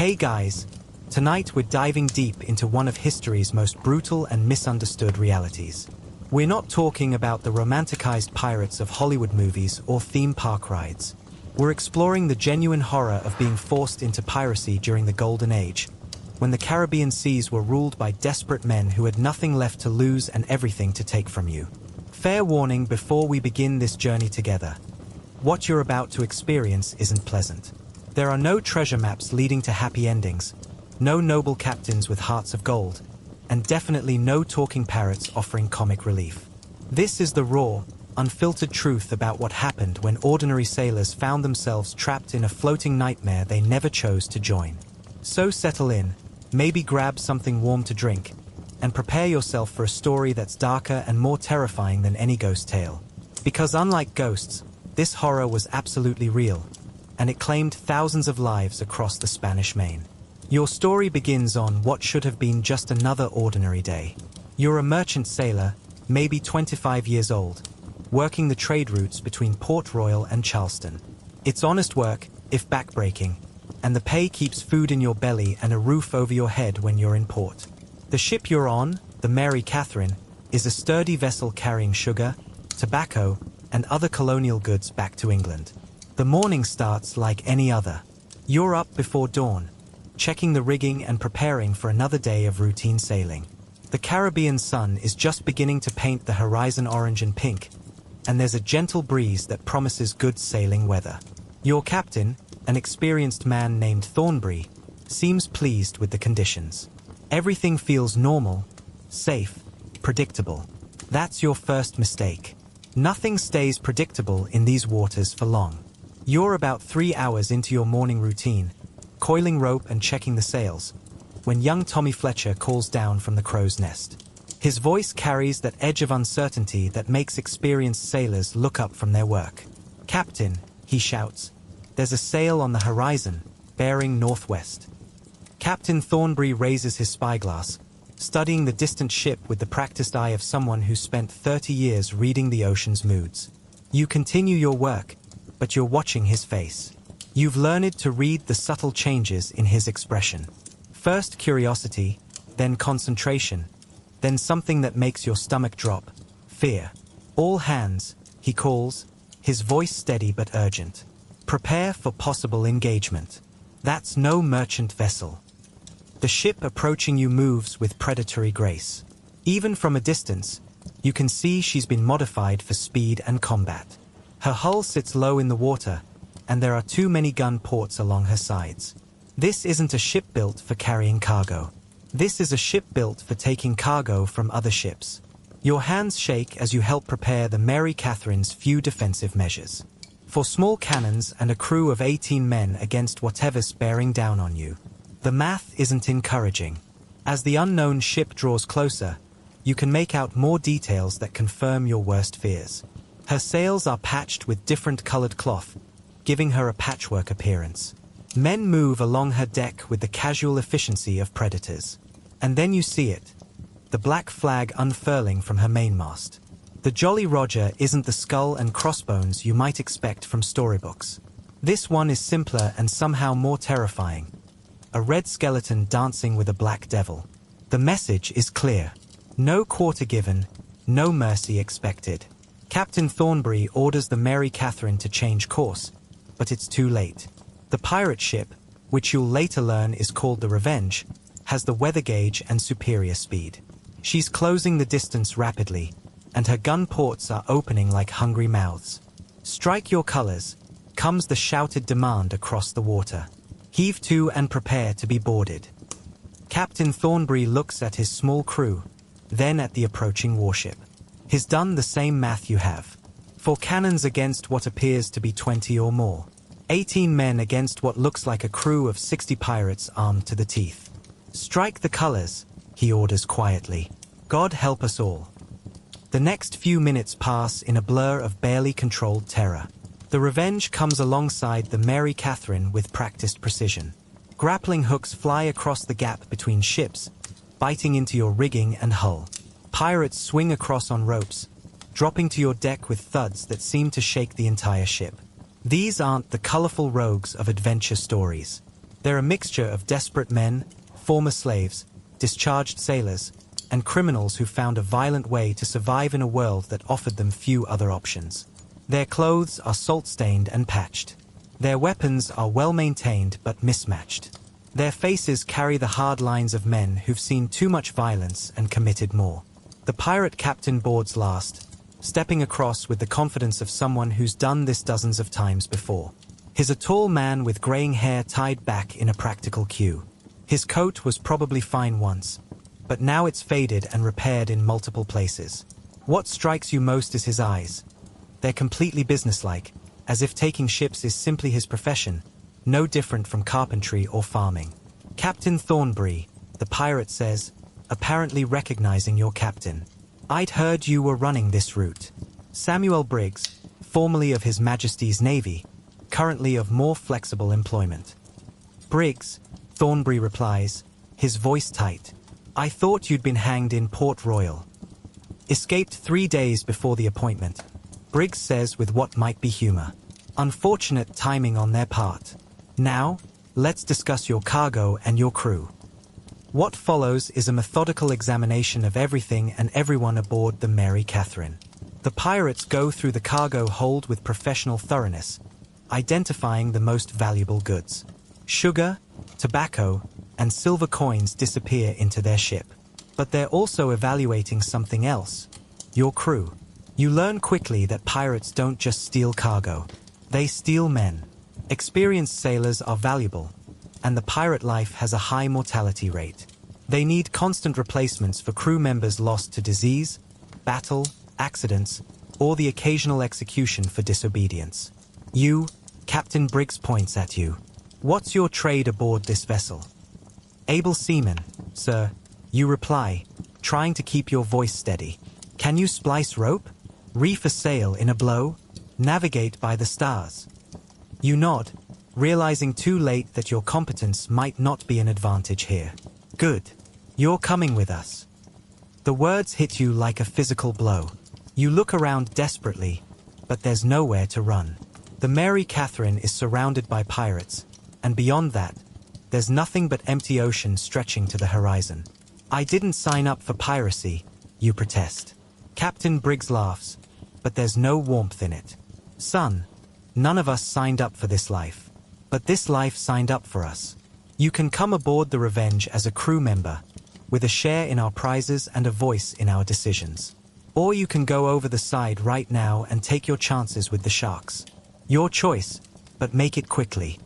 Hey guys, tonight we're diving deep into one of history's most brutal and misunderstood realities. We're not talking about the romanticized pirates of Hollywood movies or theme park rides. We're exploring the genuine horror of being forced into piracy during the Golden Age, when the Caribbean seas were ruled by desperate men who had nothing left to lose and everything to take from you. Fair warning before we begin this journey together. What you're about to experience isn't pleasant. There are no treasure maps leading to happy endings, no noble captains with hearts of gold, and definitely no talking parrots offering comic relief. This is the raw, unfiltered truth about what happened when ordinary sailors found themselves trapped in a floating nightmare they never chose to join. So settle in, maybe grab something warm to drink, and prepare yourself for a story that's darker and more terrifying than any ghost tale. Because unlike ghosts, this horror was absolutely real, and it claimed thousands of lives across the Spanish Main. Your story begins on what should have been just another ordinary day. You're a merchant sailor, maybe 25 years old, working the trade routes between Port Royal and Charleston. It's honest work, if backbreaking, and the pay keeps food in your belly and a roof over your head when you're in port. The ship you're on, the Mary Catherine, is a sturdy vessel carrying sugar, tobacco, and other colonial goods back to England. The morning starts like any other. You're up before dawn, checking the rigging and preparing for another day of routine sailing. The Caribbean sun is just beginning to paint the horizon orange and pink, and there's a gentle breeze that promises good sailing weather. Your captain, an experienced man named Thornbury, seems pleased with the conditions. Everything feels normal, safe, predictable. That's your first mistake. Nothing stays predictable in these waters for long. You're about 3 hours into your morning routine, coiling rope and checking the sails, when young Tommy Fletcher calls down from the crow's nest. His voice carries that edge of uncertainty that makes experienced sailors look up from their work. "Captain," he shouts, "there's a sail on the horizon, bearing northwest." Captain Thornbury raises his spyglass, studying the distant ship with the practiced eye of someone who spent 30 years reading the ocean's moods. You continue your work, but you're watching his face. You've learned to read the subtle changes in his expression. First curiosity, then concentration, then something that makes your stomach drop, fear. "All hands," he calls, his voice steady but urgent. "Prepare for possible engagement." That's no merchant vessel. The ship approaching you moves with predatory grace. Even from a distance, you can see she's been modified for speed and combat. Her hull sits low in the water, and there are too many gun ports along her sides. This isn't a ship built for carrying cargo. This is a ship built for taking cargo from other ships. Your hands shake as you help prepare the Mary Catherine's few defensive measures. For small cannons and a crew of 18 men against whatever's bearing down on you. The math isn't encouraging. As the unknown ship draws closer, you can make out more details that confirm your worst fears. Her sails are patched with different colored cloth, giving her a patchwork appearance. Men move along her deck with the casual efficiency of predators. And then you see it, the black flag unfurling from her mainmast. The Jolly Roger isn't the skull and crossbones you might expect from storybooks. This one is simpler and somehow more terrifying. A red skeleton dancing with a black devil. The message is clear. No quarter given, no mercy expected. Captain Thornbury orders the Mary Catherine to change course, but it's too late. The pirate ship, which you'll later learn is called the Revenge, has the weather gauge and superior speed. She's closing the distance rapidly, and her gun ports are opening like hungry mouths. "Strike your colors," comes the shouted demand across the water. "Heave to and prepare to be boarded." Captain Thornbury looks at his small crew, then at the approaching warship. He's done the same math you have. 4 cannons against what appears to be 20 or more. 18 men against what looks like a crew of 60 pirates armed to the teeth. "Strike the colors," he orders quietly. "God help us all." The next few minutes pass in a blur of barely controlled terror. The Revenge comes alongside the Mary Catherine with practiced precision. Grappling hooks fly across the gap between ships, biting into your rigging and hull. Pirates swing across on ropes, dropping to your deck with thuds that seem to shake the entire ship. These aren't the colorful rogues of adventure stories. They're a mixture of desperate men, former slaves, discharged sailors, and criminals who found a violent way to survive in a world that offered them few other options. Their clothes are salt-stained and patched. Their weapons are well-maintained but mismatched. Their faces carry the hard lines of men who've seen too much violence and committed more. The pirate captain boards last, stepping across with the confidence of someone who's done this dozens of times before. He's a tall man with graying hair tied back in a practical queue. His coat was probably fine once, but now it's faded and repaired in multiple places. What strikes you most is his eyes. They're completely businesslike, as if taking ships is simply his profession, no different from carpentry or farming. "Captain Thornbury," the pirate says, apparently recognizing your captain. "I'd heard you were running this route." Samuel Briggs, formerly of His Majesty's Navy, currently of more flexible employment. "Briggs," Thornbury replies, his voice tight. "I thought you'd been hanged in Port Royal." "Escaped 3 days before the appointment," Briggs says with what might be humor. "Unfortunate timing on their part. Now, let's discuss your cargo and your crew." What follows is a methodical examination of everything and everyone aboard the Mary Catherine. The pirates go through the cargo hold with professional thoroughness, identifying the most valuable goods. Sugar, tobacco, and silver coins disappear into their ship. But they're also evaluating something else: your crew. You learn quickly that pirates don't just steal cargo. They steal men. Experienced sailors are valuable, and the pirate life has a high mortality rate. They need constant replacements for crew members lost to disease, battle, accidents, or the occasional execution for disobedience. "You," Captain Briggs points at you. "What's your trade aboard this vessel?" "Able seaman, sir," you reply, trying to keep your voice steady. "Can you splice rope? Reef a sail in a blow? Navigate by the stars?" You nod, realizing too late that your competence might not be an advantage here. "Good. You're coming with us." The words hit you like a physical blow. You look around desperately, but there's nowhere to run. The Mary Catherine is surrounded by pirates, and beyond that, there's nothing but empty ocean stretching to the horizon. "I didn't sign up for piracy," you protest. Captain Briggs laughs, but there's no warmth in it. "Son, none of us signed up for this life. But this life signed up for us. You can come aboard the Revenge as a crew member, with a share in our prizes and a voice in our decisions. Or you can go over the side right now and take your chances with the sharks. Your choice, but make it quickly."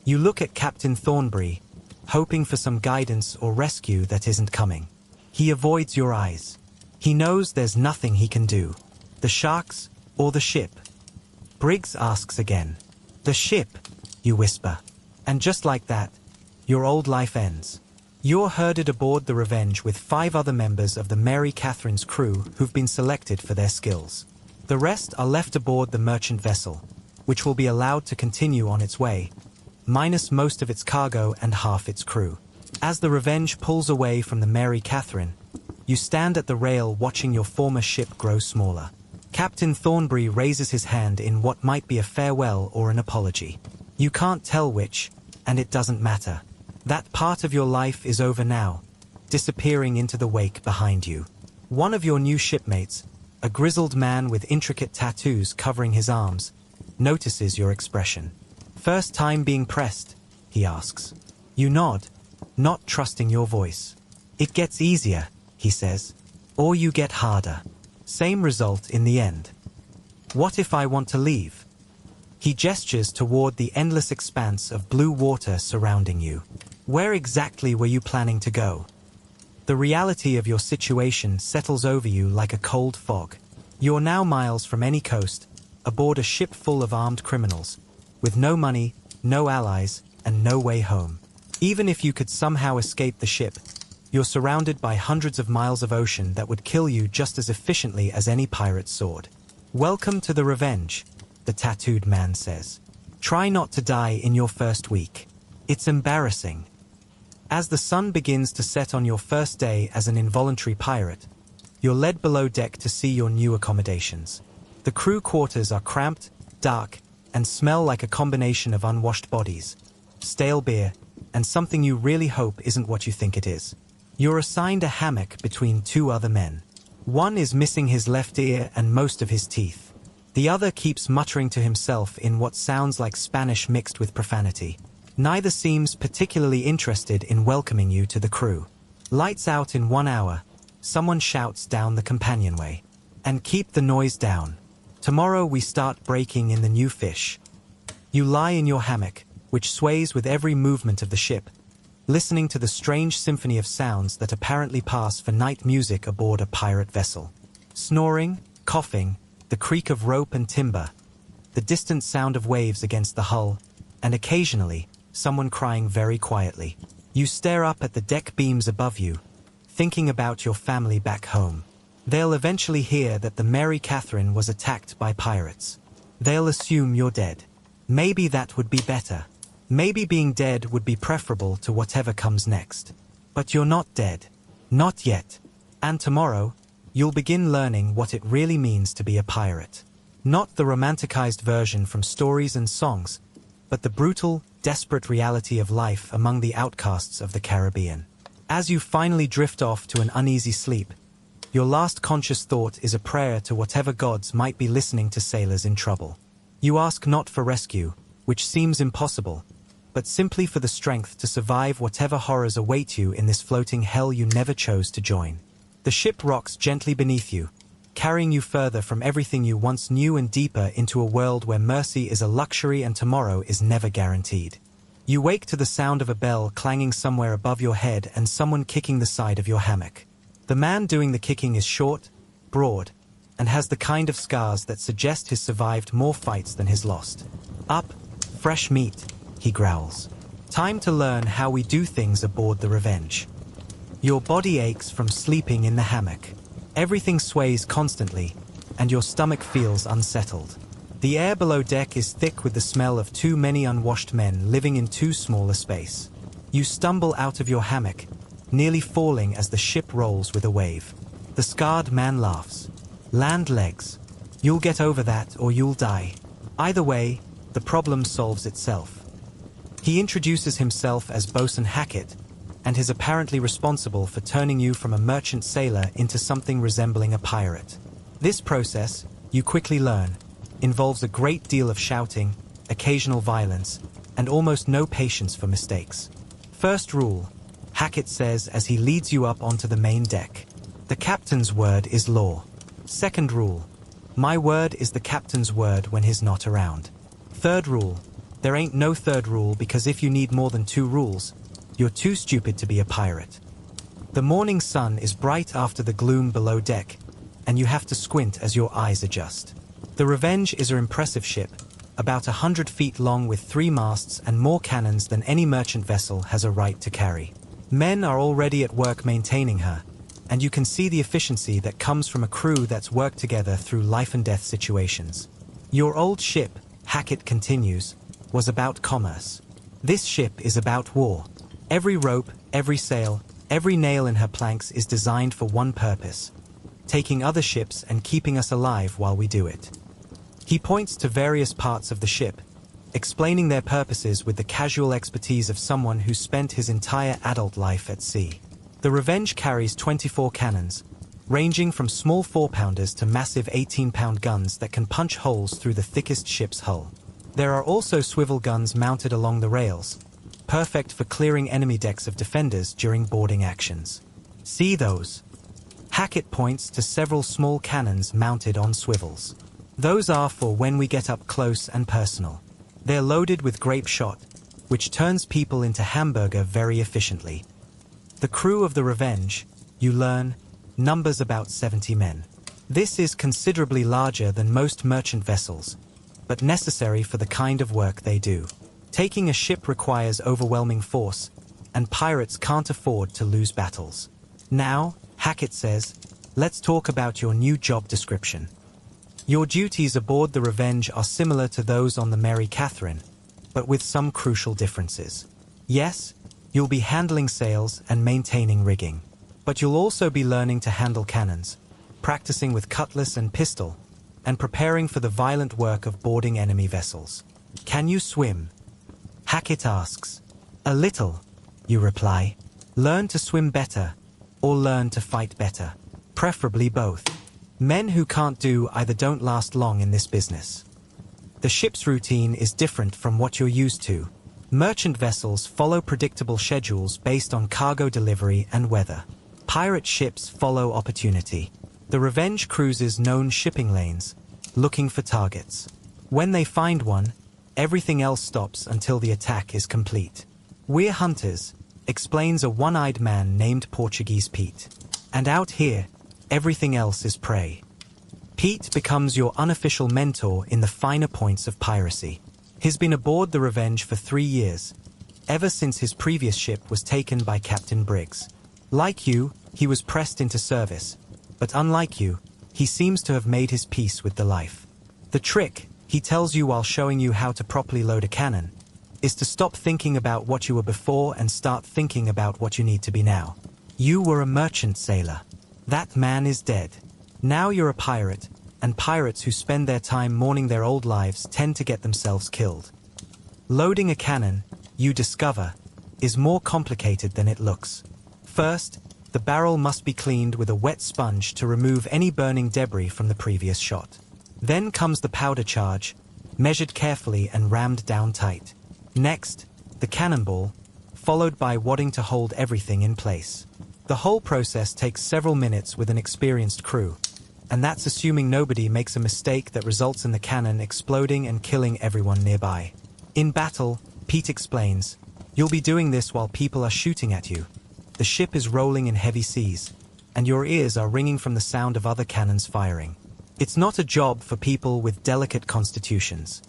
You look at Captain Thornbury, hoping for some guidance or rescue that isn't coming. He avoids your eyes. He knows there's nothing he can do. The sharks or the ship? Briggs asks again. "The ship," you whisper. And just like that, your old life ends. You're herded aboard the Revenge with 5 other members of the Mary Catherine's crew who've been selected for their skills. The rest are left aboard the merchant vessel, which will be allowed to continue on its way, minus most of its cargo and half its crew. As the Revenge pulls away from the Mary Catherine, you stand at the rail watching your former ship grow smaller. Captain Thornbury raises his hand in what might be a farewell or an apology. You can't tell which, and it doesn't matter. That part of your life is over now, disappearing into the wake behind you. One of your new shipmates, a grizzled man with intricate tattoos covering his arms, notices your expression. "First time being pressed?" he asks. You nod, not trusting your voice. "It gets easier," he says, "or you get harder. Same result in the end." "What if I want to leave?" He gestures toward the endless expanse of blue water surrounding you. "Where exactly were you planning to go?" The reality of your situation settles over you like a cold fog. You're now miles from any coast, aboard a ship full of armed criminals, with no money, no allies, and no way home. Even if you could somehow escape the ship, you're surrounded by hundreds of miles of ocean that would kill you just as efficiently as any pirate's sword. "Welcome to the Revenge," the tattooed man says. "Try not to die in your first week. It's embarrassing." As the sun begins to set on your first day as an involuntary pirate, you're led below deck to see your new accommodations. The crew quarters are cramped, dark, and smell like a combination of unwashed bodies, stale beer, and something you really hope isn't what you think it is. You're assigned a hammock between two other men. One is missing his left ear and most of his teeth. The other keeps muttering to himself in what sounds like Spanish mixed with profanity. Neither seems particularly interested in welcoming you to the crew. Lights out in 1 hour, someone shouts down the companionway. And keep the noise down. Tomorrow we start breaking in the new fish. You lie in your hammock, which sways with every movement of the ship, listening to the strange symphony of sounds that apparently pass for night music aboard a pirate vessel. Snoring, coughing, the creak of rope and timber, the distant sound of waves against the hull, and occasionally, someone crying very quietly. You stare up at the deck beams above you, thinking about your family back home. They'll eventually hear that the Mary Catherine was attacked by pirates. They'll assume you're dead. Maybe that would be better. Maybe being dead would be preferable to whatever comes next. But you're not dead. Not yet. And tomorrow, you'll begin learning what it really means to be a pirate. Not the romanticized version from stories and songs, but the brutal, desperate reality of life among the outcasts of the Caribbean. As you finally drift off to an uneasy sleep, your last conscious thought is a prayer to whatever gods might be listening to sailors in trouble. You ask not for rescue, which seems impossible, but simply for the strength to survive whatever horrors await you in this floating hell you never chose to join. The ship rocks gently beneath you, carrying you further from everything you once knew and deeper into a world where mercy is a luxury and tomorrow is never guaranteed. You wake to the sound of a bell clanging somewhere above your head and someone kicking the side of your hammock. The man doing the kicking is short, broad, and has the kind of scars that suggest he's survived more fights than he's lost. Up, fresh meat, he growls. Time to learn how we do things aboard the Revenge. Your body aches from sleeping in the hammock. Everything sways constantly, and your stomach feels unsettled. The air below deck is thick with the smell of too many unwashed men living in too small a space. You stumble out of your hammock, nearly falling as the ship rolls with a wave. The scarred man laughs. Land legs. You'll get over that or you'll die. Either way, the problem solves itself. He introduces himself as Bosun Hackett, and is apparently responsible for turning you from a merchant sailor into something resembling a pirate. This process, you quickly learn, involves a great deal of shouting, occasional violence, and almost no patience for mistakes. First rule, Hackett says as he leads you up onto the main deck. The captain's word is law. Second rule, my word is the captain's word when he's not around. Third rule, there ain't no third rule because if you need more than 2 rules, you're too stupid to be a pirate. The morning sun is bright after the gloom below deck, and you have to squint as your eyes adjust. The Revenge is an impressive ship, about 100 feet long with 3 masts and more cannons than any merchant vessel has a right to carry. Men are already at work maintaining her, and you can see the efficiency that comes from a crew that's worked together through life and death situations. Your old ship, Hackett continues, was about commerce. This ship is about war. Every rope, every sail, every nail in her planks is designed for one purpose: taking other ships and keeping us alive while we do it. He points to various parts of the ship, explaining their purposes with the casual expertise of someone who spent his entire adult life at sea. The Revenge carries 24 cannons, ranging from small 4-pounders to massive 18-pound guns that can punch holes through the thickest ship's hull. There are also swivel guns mounted along the rails, perfect for clearing enemy decks of defenders during boarding actions. See those? Hackett points to several small cannons mounted on swivels. Those are for when we get up close and personal. They're loaded with grape shot, which turns people into hamburger very efficiently. The crew of the Revenge, you learn, numbers about 70 men. This is considerably larger than most merchant vessels, but necessary for the kind of work they do. Taking a ship requires overwhelming force, and pirates can't afford to lose battles. Now, Hackett says, let's talk about your new job description. Your duties aboard the Revenge are similar to those on the Mary Catherine, but with some crucial differences. Yes, you'll be handling sails and maintaining rigging, but you'll also be learning to handle cannons, practicing with cutlass and pistol, and preparing for the violent work of boarding enemy vessels. Can you swim? Hackett asks. A little, you reply. Learn to swim better, or learn to fight better. Preferably both. Men who can't do either don't last long in this business. The ship's routine is different from what you're used to. Merchant vessels follow predictable schedules based on cargo delivery and weather. Pirate ships follow opportunity. The Revenge cruises known shipping lanes, looking for targets. When they find one, everything else stops until the attack is complete. We're hunters, explains a one-eyed man named Portuguese Pete. And out here, everything else is prey. Pete becomes your unofficial mentor in the finer points of piracy. He's been aboard the Revenge for 3 years, ever since his previous ship was taken by Captain Briggs. Like you, he was pressed into service, but unlike you, he seems to have made his peace with the life. The trick, he tells you while showing you how to properly load a cannon, is to stop thinking about what you were before and start thinking about what you need to be now. You were a merchant sailor. That man is dead. Now you're a pirate, and pirates who spend their time mourning their old lives tend to get themselves killed. Loading a cannon, you discover, is more complicated than it looks. First, the barrel must be cleaned with a wet sponge to remove any burning debris from the previous shot. Then comes the powder charge, measured carefully and rammed down tight. Next, the cannonball, followed by wadding to hold everything in place. The whole process takes several minutes with an experienced crew, and that's assuming nobody makes a mistake that results in the cannon exploding and killing everyone nearby. In battle, Pete explains, you'll be doing this while people are shooting at you. The ship is rolling in heavy seas, and your ears are ringing from the sound of other cannons firing. It's not a job for people with delicate constitutions.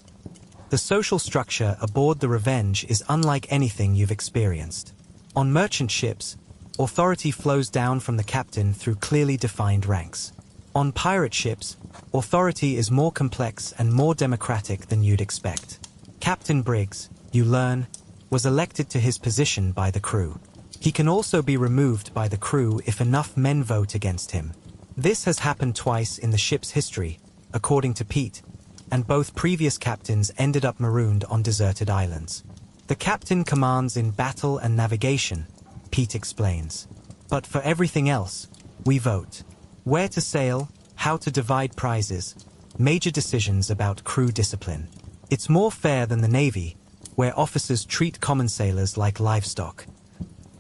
The social structure aboard the Revenge is unlike anything you've experienced. On merchant ships, authority flows down from the captain through clearly defined ranks. On pirate ships, authority is more complex and more democratic than you'd expect. Captain Briggs, you learn, was elected to his position by the crew. He can also be removed by the crew if enough men vote against him. This has happened twice in the ship's history, according to Pete, and both previous captains ended up marooned on deserted islands. The captain commands in battle and navigation, Pete explains. But for everything else, we vote. Where to sail, how to divide prizes, major decisions about crew discipline. It's more fair than the Navy, where officers treat common sailors like livestock.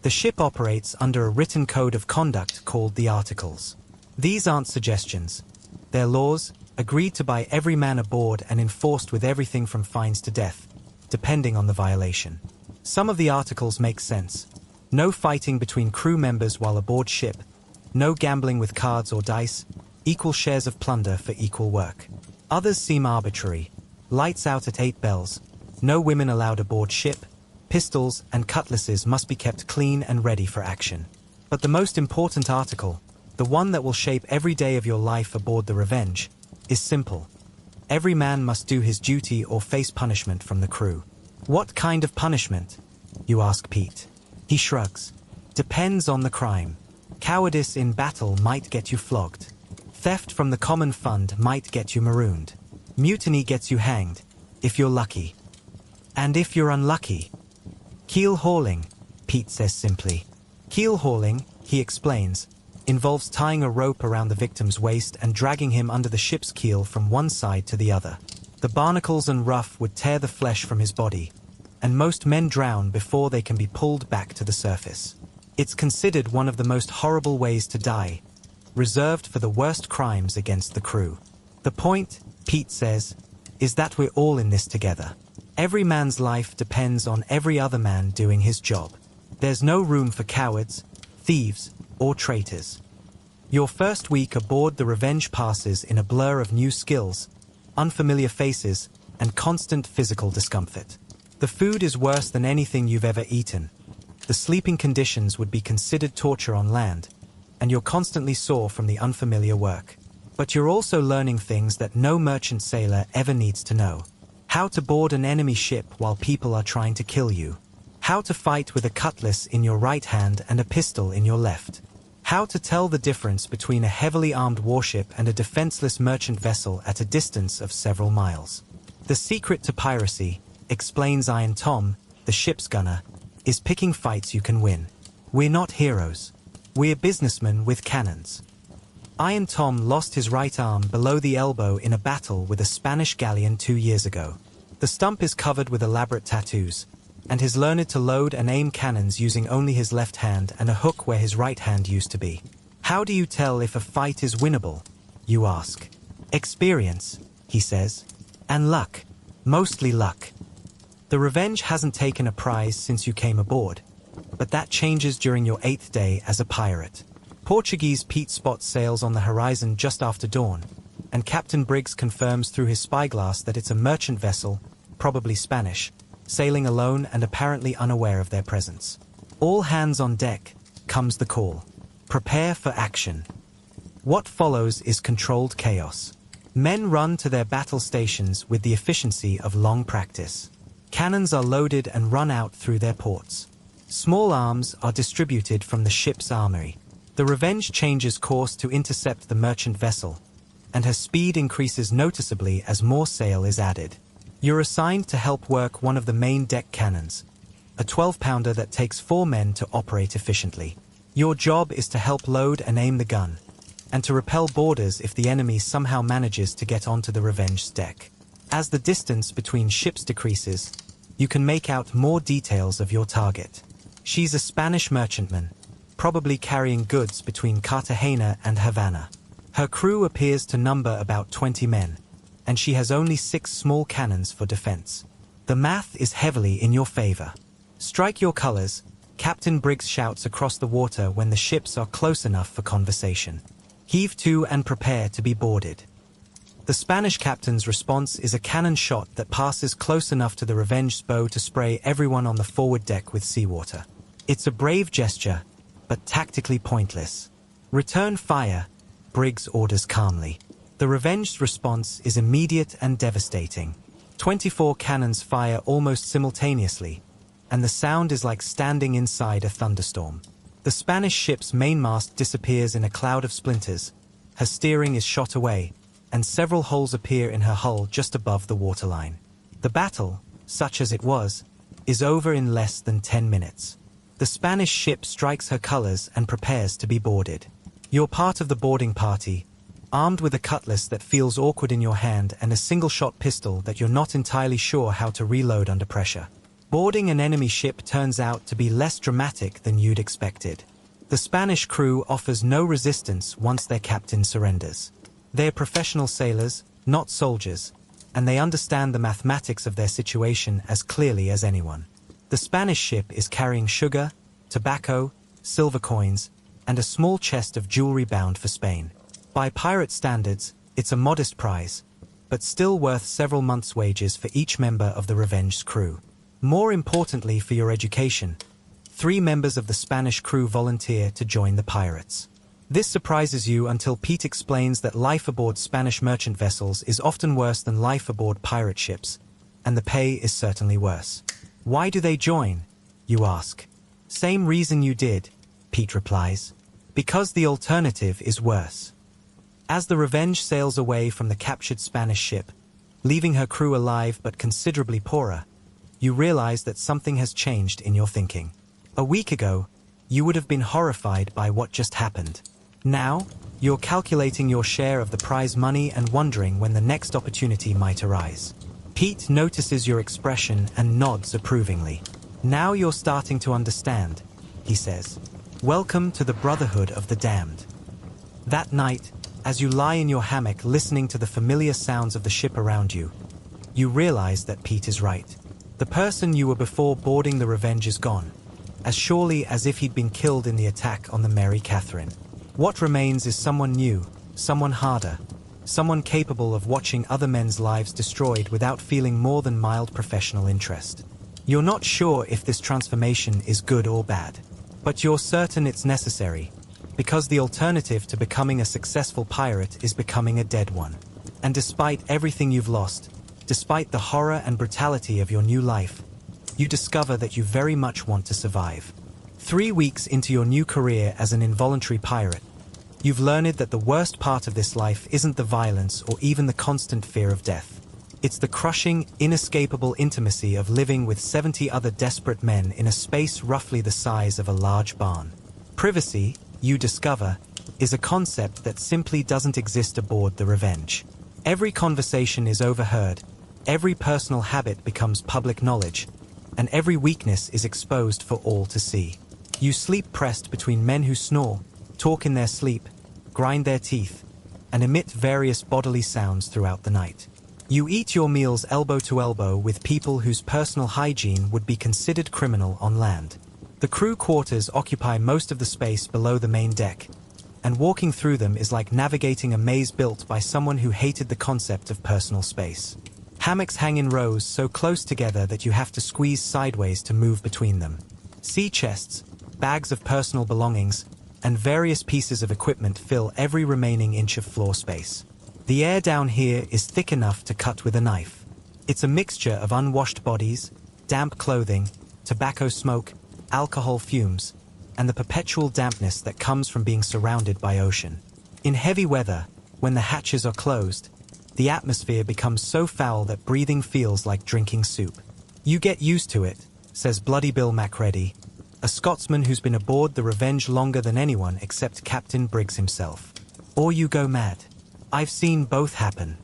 The ship operates under a written code of conduct called the Articles. These aren't suggestions. They're laws, agreed to by every man aboard and enforced with everything from fines to death, depending on the violation. Some of the articles make sense. No fighting between crew members while aboard ship, no gambling with cards or dice, equal shares of plunder for equal work. Others seem arbitrary. Lights out at 8 bells, no women allowed aboard ship, pistols and cutlasses must be kept clean and ready for action. But the most important article, the one that will shape every day of your life aboard the Revenge, is simple. Every man must do his duty or face punishment from the crew. What kind of punishment? You ask Pete. He shrugs. Depends on the crime. Cowardice in battle might get you flogged. Theft from the common fund might get you marooned. Mutiny gets you hanged, if you're lucky. And if you're unlucky? Keel hauling, Pete says simply. Keel hauling, he explains, involves tying a rope around the victim's waist and dragging him under the ship's keel from one side to the other. The barnacles and rough would tear the flesh from his body, and most men drown before they can be pulled back to the surface. It's considered one of the most horrible ways to die, reserved for the worst crimes against the crew. The point, Pete says, is that we're all in this together. Every man's life depends on every other man doing his job. There's no room for cowards, thieves, or traitors. Your first week aboard the Revenge passes in a blur of new skills, unfamiliar faces, and constant physical discomfort. The food is worse than anything you've ever eaten. The sleeping conditions would be considered torture on land, and you're constantly sore from the unfamiliar work. But you're also learning things that no merchant sailor ever needs to know. How to board an enemy ship while people are trying to kill you. How to fight with a cutlass in your right hand and a pistol in your left. How to tell the difference between a heavily armed warship and a defenseless merchant vessel at a distance of several miles. The secret to piracy, explains Iron Tom, the ship's gunner, is picking fights you can win. We're not heroes. We're businessmen with cannons. Iron Tom lost his right arm below the elbow in a battle with a Spanish galleon 2 years ago. The stump is covered with elaborate tattoos, and he's learned to load and aim cannons using only his left hand and a hook where his right hand used to be. How do you tell if a fight is winnable? You ask. Experience, he says. And luck. Mostly luck. The Revenge hasn't taken a prize since you came aboard, but that changes during your 8th day as a pirate. Portuguese Pete spots sails on the horizon just after dawn, and Captain Briggs confirms through his spyglass that it's a merchant vessel, probably Spanish, sailing alone and apparently unaware of their presence. All hands on deck, comes the call. Prepare for action. What follows is controlled chaos. Men run to their battle stations with the efficiency of long practice. Cannons are loaded and run out through their ports. Small arms are distributed from the ship's armory. The Revenge changes course to intercept the merchant vessel, and her speed increases noticeably as more sail is added. You're assigned to help work one of the main deck cannons, a 12-pounder that takes 4 men to operate efficiently. Your job is to help load and aim the gun, and to repel boarders if the enemy somehow manages to get onto the Revenge's deck. As the distance between ships decreases, you can make out more details of your target. She's a Spanish merchantman, probably carrying goods between Cartagena and Havana. Her crew appears to number about 20 men, and she has only 6 small cannons for defense. The math is heavily in your favor. Strike your colors, Captain Briggs shouts across the water when the ships are close enough for conversation. Heave to and prepare to be boarded. The Spanish captain's response is a cannon shot that passes close enough to the Revenge's bow to spray everyone on the forward deck with seawater. It's a brave gesture, but tactically pointless. Return fire, Briggs orders calmly. The Revenge's response is immediate and devastating. 24 cannons fire almost simultaneously, and the sound is like standing inside a thunderstorm. The Spanish ship's mainmast disappears in a cloud of splinters, her steering is shot away, and several holes appear in her hull just above the waterline. The battle, such as it was, is over in less than 10 minutes. The Spanish ship strikes her colors and prepares to be boarded. You're part of the boarding party, armed with a cutlass that feels awkward in your hand and a single-shot pistol that you're not entirely sure how to reload under pressure. Boarding an enemy ship turns out to be less dramatic than you'd expected. The Spanish crew offers no resistance once their captain surrenders. They're professional sailors, not soldiers, and they understand the mathematics of their situation as clearly as anyone. The Spanish ship is carrying sugar, tobacco, silver coins, and a small chest of jewelry bound for Spain. By pirate standards, it's a modest prize, but still worth several months' wages for each member of the Revenge's crew. More importantly for your education, 3 members of the Spanish crew volunteer to join the pirates. This surprises you until Pete explains that life aboard Spanish merchant vessels is often worse than life aboard pirate ships, and the pay is certainly worse. Why do they join? You ask. Same reason you did, Pete replies. Because the alternative is worse. As the Revenge sails away from the captured Spanish ship, leaving her crew alive but considerably poorer, you realize that something has changed in your thinking. A week ago, you would have been horrified by what just happened. Now, you're calculating your share of the prize money and wondering when the next opportunity might arise. Pete notices your expression and nods approvingly. Now you're starting to understand, he says. Welcome to the Brotherhood of the Damned. That night, as you lie in your hammock listening to the familiar sounds of the ship around you, you realize that Pete is right. The person you were before boarding the Revenge is gone, as surely as if he'd been killed in the attack on the Mary Catherine. What remains is someone new, someone harder, someone capable of watching other men's lives destroyed without feeling more than mild professional interest. You're not sure if this transformation is good or bad, but you're certain it's necessary, because the alternative to becoming a successful pirate is becoming a dead one. And despite everything you've lost, despite the horror and brutality of your new life, you discover that you very much want to survive. 3 weeks into your new career as an involuntary pirate, you've learned that the worst part of this life isn't the violence or even the constant fear of death. It's the crushing, inescapable intimacy of living with 70 other desperate men in a space roughly the size of a large barn. Privacy, you discover, is a concept that simply doesn't exist aboard the Revenge. Every conversation is overheard, every personal habit becomes public knowledge, and every weakness is exposed for all to see. You sleep pressed between men who snore, talk in their sleep, grind their teeth, and emit various bodily sounds throughout the night. You eat your meals elbow to elbow with people whose personal hygiene would be considered criminal on land. The crew quarters occupy most of the space below the main deck, and walking through them is like navigating a maze built by someone who hated the concept of personal space. Hammocks hang in rows so close together that you have to squeeze sideways to move between them. Sea chests, bags of personal belongings, and various pieces of equipment fill every remaining inch of floor space. The air down here is thick enough to cut with a knife. It's a mixture of unwashed bodies, damp clothing, tobacco smoke, alcohol fumes, and the perpetual dampness that comes from being surrounded by ocean. In heavy weather, when the hatches are closed, the atmosphere becomes so foul that breathing feels like drinking soup. You get used to it, says Bloody Bill Macready, a Scotsman who's been aboard the Revenge longer than anyone except Captain Briggs himself. Or you go mad. I've seen both happen.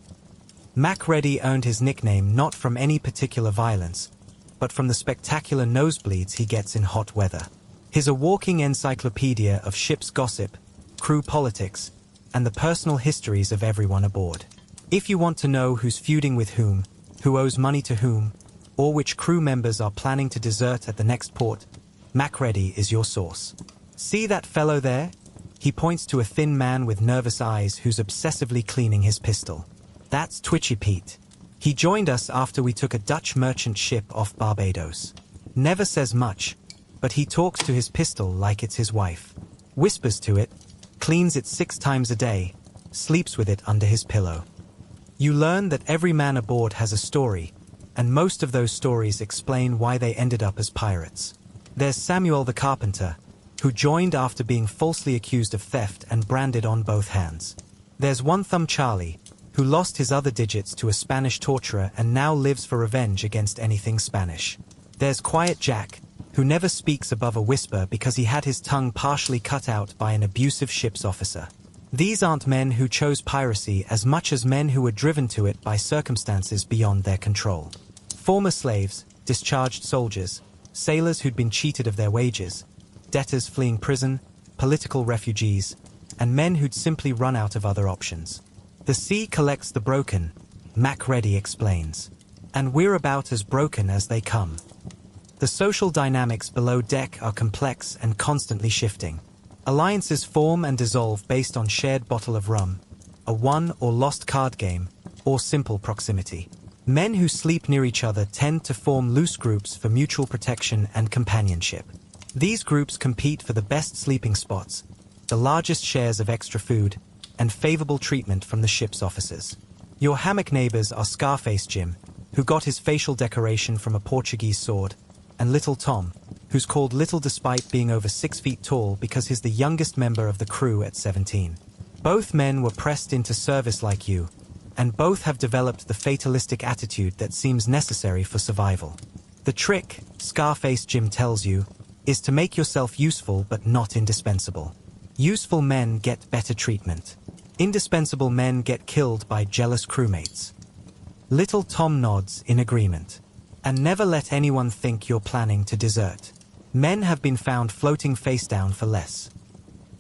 Macready earned his nickname not from any particular violence, but from the spectacular nosebleeds he gets in hot weather. He's a walking encyclopedia of ship's gossip, crew politics, and the personal histories of everyone aboard. If you want to know who's feuding with whom, who owes money to whom, or which crew members are planning to desert at the next port, Macready is your source. See that fellow there? He points to a thin man with nervous eyes who's obsessively cleaning his pistol. That's Twitchy Pete. He joined us after we took a Dutch merchant ship off Barbados. Never says much, but he talks to his pistol like it's his wife. Whispers to it, cleans it 6 times a day, sleeps with it under his pillow. You learn that every man aboard has a story, and most of those stories explain why they ended up as pirates. There's Samuel the Carpenter, who joined after being falsely accused of theft and branded on both hands. There's One Thumb Charlie, who lost his other digits to a Spanish torturer and now lives for revenge against anything Spanish. There's Quiet Jack, who never speaks above a whisper because he had his tongue partially cut out by an abusive ship's officer. These aren't men who chose piracy as much as men who were driven to it by circumstances beyond their control. Former slaves, discharged soldiers, sailors who'd been cheated of their wages, debtors fleeing prison, political refugees, and men who'd simply run out of other options. The sea collects the broken, Macready explains, and we're about as broken as they come. The social dynamics below deck are complex and constantly shifting. Alliances form and dissolve based on shared bottle of rum, a won or lost card game, or simple proximity. Men who sleep near each other tend to form loose groups for mutual protection and companionship. These groups compete for the best sleeping spots, the largest shares of extra food, and favorable treatment from the ship's officers. Your hammock neighbors are Scarface Jim, who got his facial decoration from a Portuguese sword, and Little Tom, who's called Little despite being over 6 feet tall because he's the youngest member of the crew at 17. Both men were pressed into service like you, and both have developed the fatalistic attitude that seems necessary for survival. The trick, Scarface Jim tells you, is to make yourself useful but not indispensable. Useful men get better treatment. Indispensable men get killed by jealous crewmates. Little Tom nods in agreement. And never let anyone think you're planning to desert. Men have been found floating face down for less.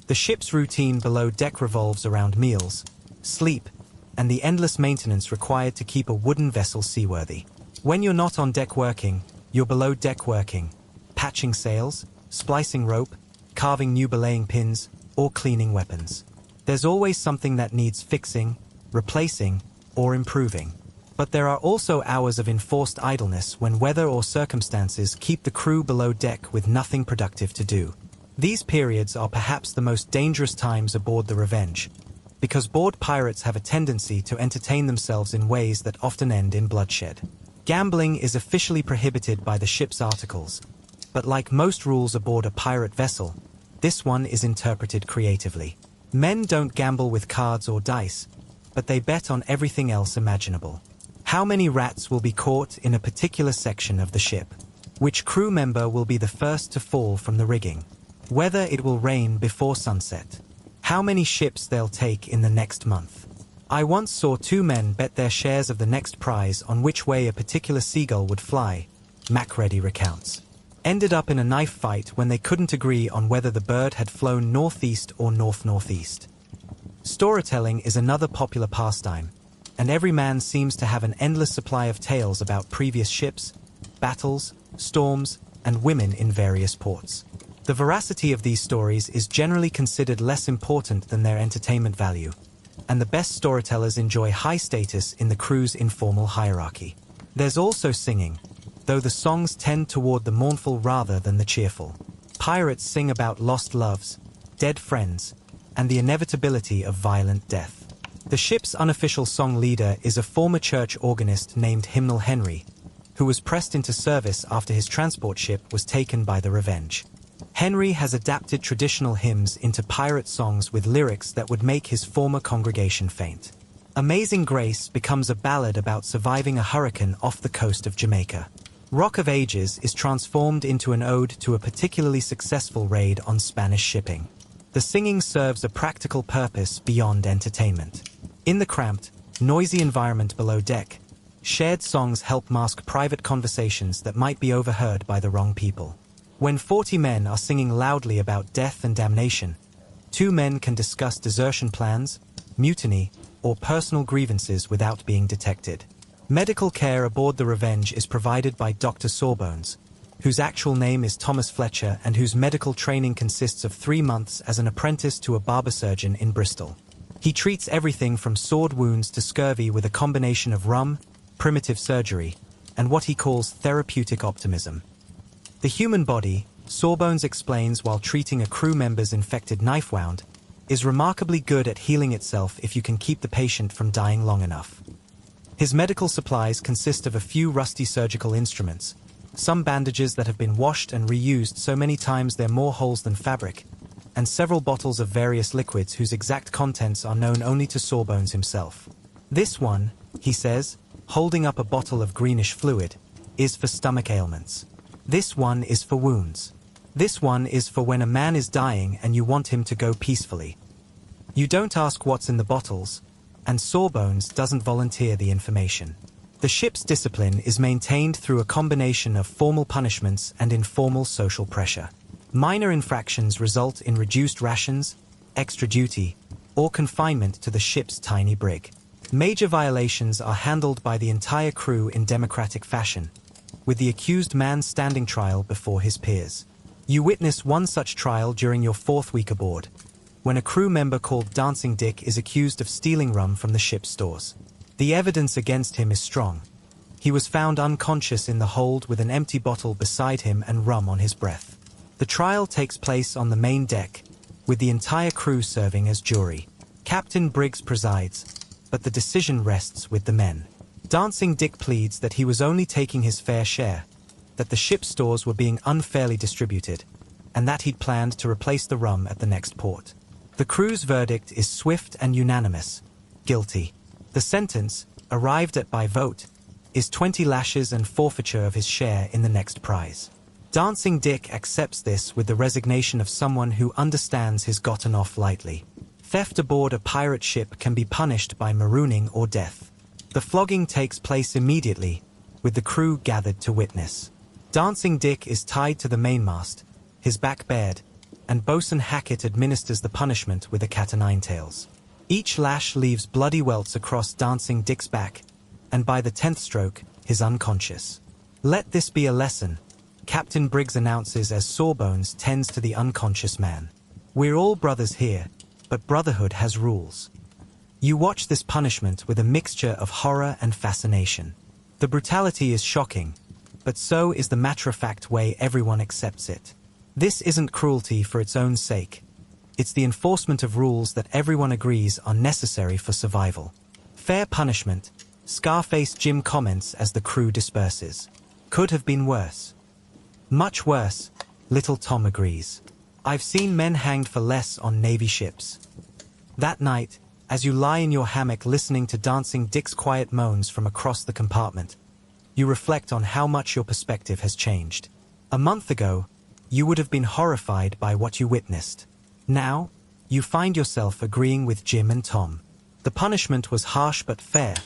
The ship's routine below deck revolves around meals, sleep, and the endless maintenance required to keep a wooden vessel seaworthy. When you're not on deck working, you're below deck working, patching sails, splicing rope, carving new belaying pins, or cleaning weapons. There's always something that needs fixing, replacing, or improving. But there are also hours of enforced idleness when weather or circumstances keep the crew below deck with nothing productive to do. These periods are perhaps the most dangerous times aboard the Revenge, because board pirates have a tendency to entertain themselves in ways that often end in bloodshed. Gambling is officially prohibited by the ship's articles, but like most rules aboard a pirate vessel, this one is interpreted creatively. Men don't gamble with cards or dice, but they bet on everything else imaginable. How many rats will be caught in a particular section of the ship? Which crew member will be the first to fall from the rigging? Whether it will rain before sunset? How many ships they'll take in the next month? I once saw two men bet their shares of the next prize on which way a particular seagull would fly, Macready recounts. Ended up in a knife fight when they couldn't agree on whether the bird had flown northeast or north-northeast. Storytelling is another popular pastime, and every man seems to have an endless supply of tales about previous ships, battles, storms, and women in various ports. The veracity of these stories is generally considered less important than their entertainment value, and the best storytellers enjoy high status in the crew's informal hierarchy. There's also singing, though the songs tend toward the mournful rather than the cheerful. Pirates sing about lost loves, dead friends, and the inevitability of violent death. The ship's unofficial song leader is a former church organist named Hymnal Henry, who was pressed into service after his transport ship was taken by the Revenge. Henry has adapted traditional hymns into pirate songs with lyrics that would make his former congregation faint. Amazing Grace becomes a ballad about surviving a hurricane off the coast of Jamaica. Rock of Ages is transformed into an ode to a particularly successful raid on Spanish shipping. The singing serves a practical purpose beyond entertainment. In the cramped, noisy environment below deck, shared songs help mask private conversations that might be overheard by the wrong people. When 40 men are singing loudly about death and damnation, 2 men can discuss desertion plans, mutiny, or personal grievances without being detected. Medical care aboard the Revenge is provided by Dr. Sawbones, whose actual name is Thomas Fletcher and whose medical training consists of 3 months as an apprentice to a barber surgeon in Bristol. He treats everything from sword wounds to scurvy with a combination of rum, primitive surgery, and what he calls therapeutic optimism. The human body, Sawbones explains while treating a crew member's infected knife wound, is remarkably good at healing itself if you can keep the patient from dying long enough. His medical supplies consist of a few rusty surgical instruments, some bandages that have been washed and reused so many times they're more holes than fabric, and several bottles of various liquids whose exact contents are known only to Sawbones himself. This one, he says, holding up a bottle of greenish fluid, is for stomach ailments. This one is for wounds. This one is for when a man is dying and you want him to go peacefully. You don't ask what's in the bottles, and Sawbones doesn't volunteer the information. The ship's discipline is maintained through a combination of formal punishments and informal social pressure. Minor infractions result in reduced rations, extra duty, or confinement to the ship's tiny brig. Major violations are handled by the entire crew in democratic fashion, with the accused man standing trial before his peers. You witness one such trial during your 4th week aboard, when a crew member called Dancing Dick is accused of stealing rum from the ship's stores. The evidence against him is strong. He was found unconscious in the hold with an empty bottle beside him and rum on his breath. The trial takes place on the main deck, with the entire crew serving as jury. Captain Briggs presides, but the decision rests with the men. Dancing Dick pleads that he was only taking his fair share, that the ship's stores were being unfairly distributed, and that he'd planned to replace the rum at the next port. The crew's verdict is swift and unanimous: guilty. The sentence, arrived at by vote, is 20 lashes and forfeiture of his share in the next prize. Dancing Dick accepts this with the resignation of someone who understands his gotten off lightly. Theft aboard a pirate ship can be punished by marooning or death. The flogging takes place immediately, with the crew gathered to witness. Dancing Dick is tied to the mainmast, his back bared, and Boatswain Hackett administers the punishment with a cat-o'-nine-tails. Each lash leaves bloody welts across Dancing Dick's back, and by the 10th stroke, he's unconscious. Let this be a lesson, Captain Briggs announces as Sawbones tends to the unconscious man. We're all brothers here, but brotherhood has rules. You watch this punishment with a mixture of horror and fascination. The brutality is shocking, but so is the matter-of-fact way everyone accepts it. This isn't cruelty for its own sake. It's the enforcement of rules that everyone agrees are necessary for survival. Fair punishment, Scarface Jim comments as the crew disperses. Could have been worse. Much worse, Little Tom agrees. I've seen men hanged for less on Navy ships. That night, As you lie in your hammock listening to Dancing Dick's quiet moans from across the compartment, you reflect on how much your perspective has changed. A month ago, you would have been horrified by what you witnessed. Now, you find yourself agreeing with Jim and Tom. The punishment was harsh but fair,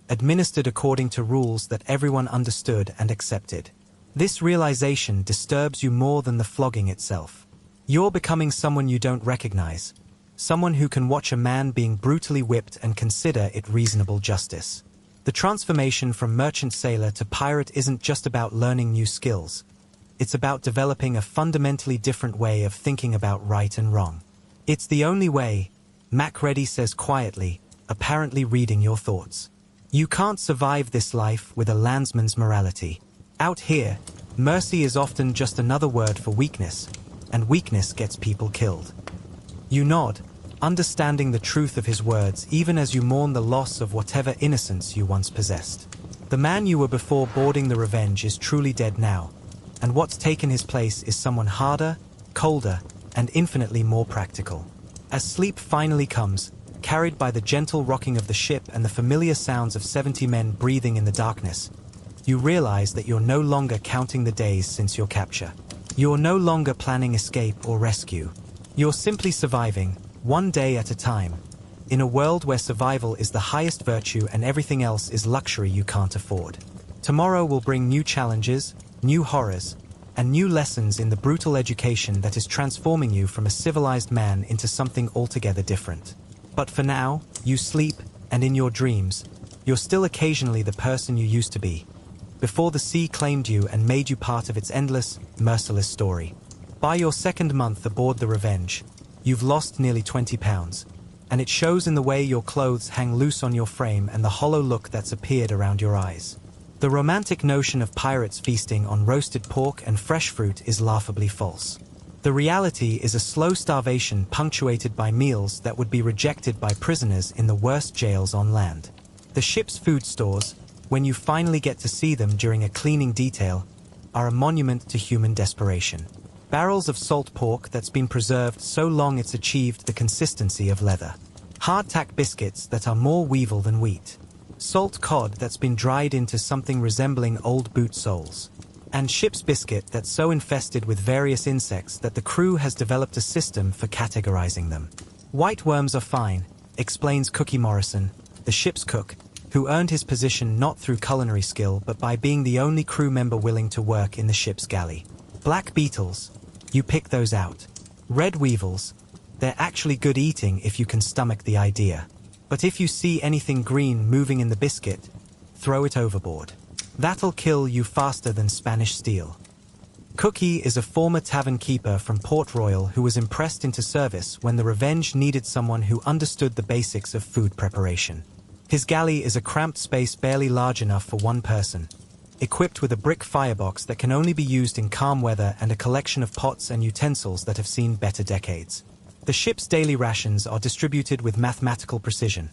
administered according to rules that everyone understood and accepted. This realization disturbs you more than the flogging itself. You're becoming someone you don't recognize, someone who can watch a man being brutally whipped and consider it reasonable justice. The transformation from merchant sailor to pirate isn't just about learning new skills. It's about developing a fundamentally different way of thinking about right and wrong. It's the only way, Macready says quietly, apparently reading your thoughts. You can't survive this life with a landsman's morality. Out here, mercy is often just another word for weakness, and weakness gets people killed. You nod, understanding the truth of his words even as you mourn the loss of whatever innocence you once possessed. The man you were before boarding the Revenge is truly dead now, and what's taken his place is someone harder, colder, and infinitely more practical. As sleep finally comes, carried by the gentle rocking of the ship and the familiar sounds of 70 men breathing in the darkness, you realize that you're no longer counting the days since your capture. You're no longer planning escape or rescue. You're simply surviving, one day at a time, in a world where survival is the highest virtue and everything else is luxury you can't afford. Tomorrow will bring new challenges, new horrors, and new lessons in the brutal education that is transforming you from a civilized man into something altogether different. But for now, you sleep, and in your dreams, you're still occasionally the person you used to be, before the sea claimed you and made you part of its endless, merciless story. By your second month aboard the Revenge, you've lost nearly 20 pounds, and it shows in the way your clothes hang loose on your frame and the hollow look that's appeared around your eyes. The romantic notion of pirates feasting on roasted pork and fresh fruit is laughably false. The reality is a slow starvation punctuated by meals that would be rejected by prisoners in the worst jails on land. The ship's food stores, when you finally get to see them during a cleaning detail, are a monument to human desperation. Barrels of salt pork that's been preserved so long it's achieved the consistency of leather. Hardtack biscuits that are more weevil than wheat. Salt cod that's been dried into something resembling old boot soles. And ship's biscuit that's so infested with various insects that the crew has developed a system for categorizing them. White worms are fine, explains Cookie Morrison, the ship's cook, who earned his position not through culinary skill but by being the only crew member willing to work in the ship's galley. Black beetles, you pick those out. Red weevils, they're actually good eating if you can stomach the idea. But if you see anything green moving in the biscuit, throw it overboard. That'll kill you faster than Spanish steel. Cookie is a former tavern keeper from Port Royal who was impressed into service when the Revenge needed someone who understood the basics of food preparation. His galley is a cramped space barely large enough for one person, equipped with a brick firebox that can only be used in calm weather and a collection of pots and utensils that have seen better decades. The ship's daily rations are distributed with mathematical precision.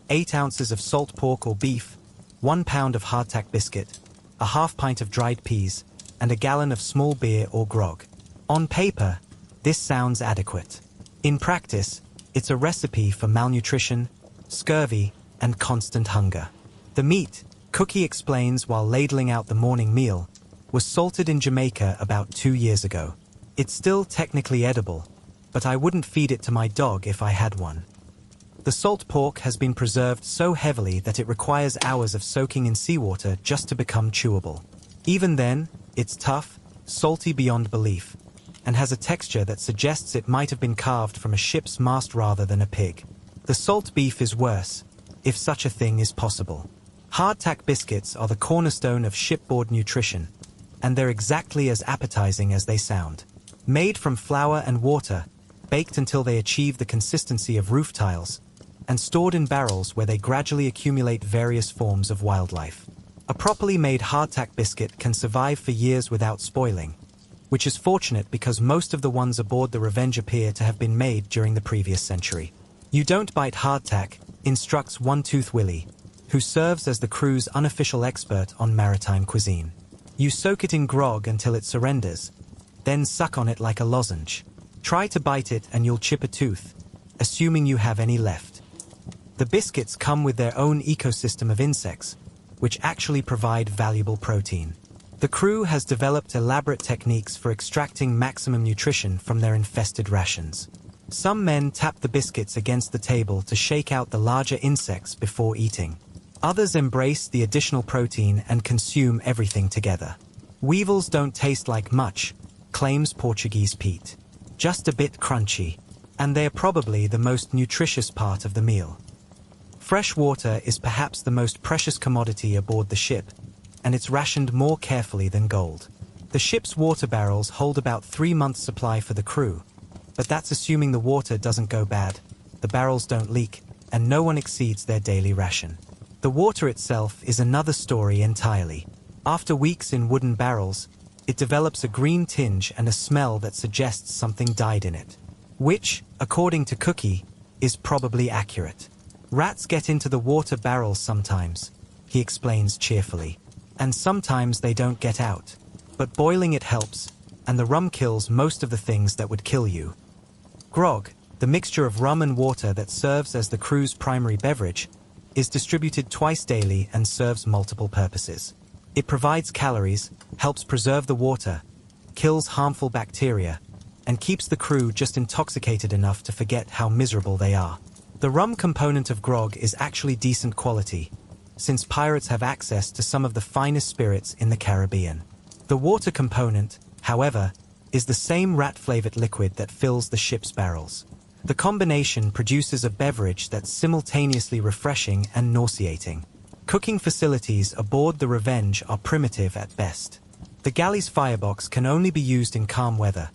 8 ounces of salt pork or beef, 1 pound of hardtack biscuit, a half pint of dried peas, and a gallon of small beer or grog. On paper, this sounds adequate. In practice, it's a recipe for malnutrition, scurvy, and constant hunger. The meat, Cookie explains while ladling out the morning meal, was salted in Jamaica about 2 years ago. It's still technically edible, but I wouldn't feed it to my dog if I had one. The salt pork has been preserved so heavily that it requires hours of soaking in seawater just to become chewable. Even then, it's tough, salty beyond belief, and has a texture that suggests it might have been carved from a ship's mast rather than a pig. The salt beef is worse, if such a thing is possible. Hardtack biscuits are the cornerstone of shipboard nutrition, and they're exactly as appetizing as they sound. Made from flour and water, baked until they achieve the consistency of roof tiles, and stored in barrels where they gradually accumulate various forms of wildlife. A properly made hardtack biscuit can survive for years without spoiling, which is fortunate because most of the ones aboard the Revenge appear to have been made during the previous century. You don't bite hardtack, instructs One Tooth Willie, who serves as the crew's unofficial expert on maritime cuisine. You soak it in grog until it surrenders, then suck on it like a lozenge. Try to bite it and you'll chip a tooth, assuming you have any left. The biscuits come with their own ecosystem of insects, which actually provide valuable protein. The crew has developed elaborate techniques for extracting maximum nutrition from their infested rations. Some men tap the biscuits against the table to shake out the larger insects before eating. Others embrace the additional protein and consume everything together. Weevils don't taste like much, claims Portuguese Pete. Just a bit crunchy, and they're probably the most nutritious part of the meal. Fresh water is perhaps the most precious commodity aboard the ship, and it's rationed more carefully than gold. The ship's water barrels hold about 3 months' supply for the crew, but that's assuming the water doesn't go bad, the barrels don't leak, and no one exceeds their daily ration. The water itself is another story entirely. After weeks in wooden barrels, it develops a green tinge and a smell that suggests something died in it. Which, according to Cookie, is probably accurate. Rats get into the water barrels sometimes, he explains cheerfully, and sometimes they don't get out. But boiling it helps, and the rum kills most of the things that would kill you. Grog, the mixture of rum and water that serves as the crew's primary beverage, is distributed twice daily and serves multiple purposes. It provides calories, helps preserve the water, kills harmful bacteria, and keeps the crew just intoxicated enough to forget how miserable they are. The rum component of grog is actually decent quality, since pirates have access to some of the finest spirits in the Caribbean. The water component, however, is the same rat-flavored liquid that fills the ship's barrels. The combination produces a beverage that's simultaneously refreshing and nauseating. Cooking facilities aboard the Revenge are primitive at best. The galley's firebox can only be used in calm weather,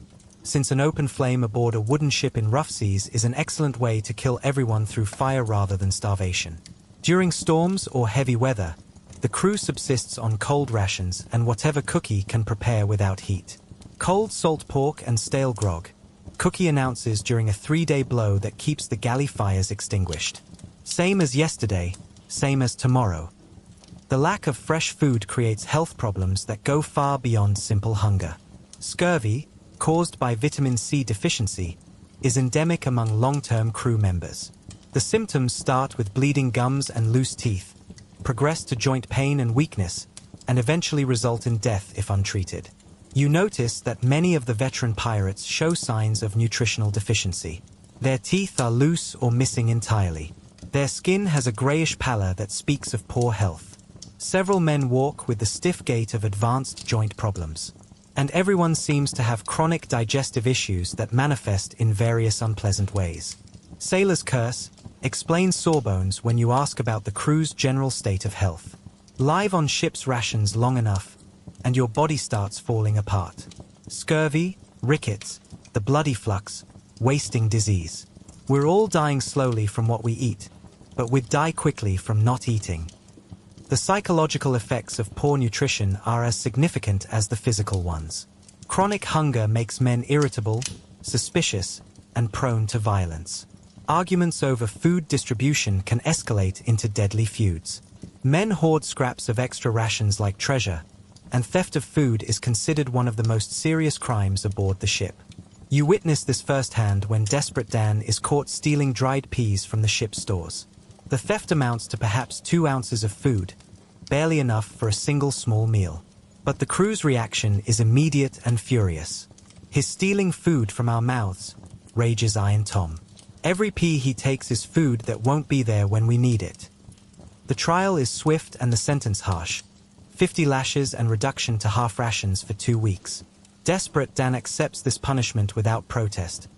since an open flame aboard a wooden ship in rough seas is an excellent way to kill everyone through fire rather than starvation. During storms or heavy weather, the crew subsists on cold rations and whatever Cookie can prepare without heat. Cold salt pork and stale grog, Cookie announces during a 3-day blow that keeps the galley fires extinguished. Same as yesterday, same as tomorrow. The lack of fresh food creates health problems that go far beyond simple hunger. Scurvy, caused by vitamin C deficiency, is endemic among long-term crew members. The symptoms start with bleeding gums and loose teeth, progress to joint pain and weakness, and eventually result in death if untreated. You notice that many of the veteran pirates show signs of nutritional deficiency. Their teeth are loose or missing entirely. Their skin has a grayish pallor that speaks of poor health. Several men walk with the stiff gait of advanced joint problems. And everyone seems to have chronic digestive issues that manifest in various unpleasant ways. Sailor's curse, explains Sawbones when you ask about the crew's general state of health. Live on ship's rations long enough, and your body starts falling apart. Scurvy, rickets, the bloody flux, wasting disease. We're all dying slowly from what we eat, but we'd die quickly from not eating. The psychological effects of poor nutrition are as significant as the physical ones. Chronic hunger makes men irritable, suspicious, and prone to violence. Arguments over food distribution can escalate into deadly feuds. Men hoard scraps of extra rations like treasure, and theft of food is considered one of the most serious crimes aboard the ship. You witness this firsthand when Desperate Dan is caught stealing dried peas from the ship's stores. The theft amounts to perhaps 2 ounces of food, barely enough for a single small meal. But the crew's reaction is immediate and furious. "He's stealing food from our mouths," rages Iron Tom. "Every pea he takes is food that won't be there when we need it." The trial is swift and the sentence harsh. 50 lashes and reduction to half rations for 2 weeks. Desperate Dan accepts this punishment without protest,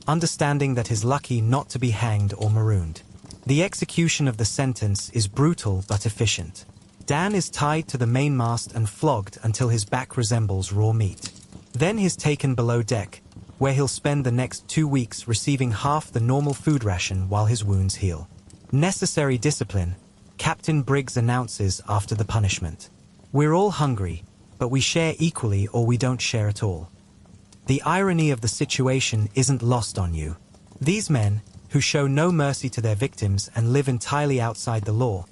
understanding that he's lucky not to be hanged or marooned. The execution of the sentence is brutal but efficient. Dan is tied to the mainmast and flogged until his back resembles raw meat. Then he's taken below deck, where he'll spend the next 2 weeks receiving half the normal food ration while his wounds heal. "Necessary discipline," Captain Briggs announces after the punishment. "We're all hungry, but we share equally or we don't share at all." The irony of the situation isn't lost on you. These men, who show no mercy to their victims and live entirely outside the law,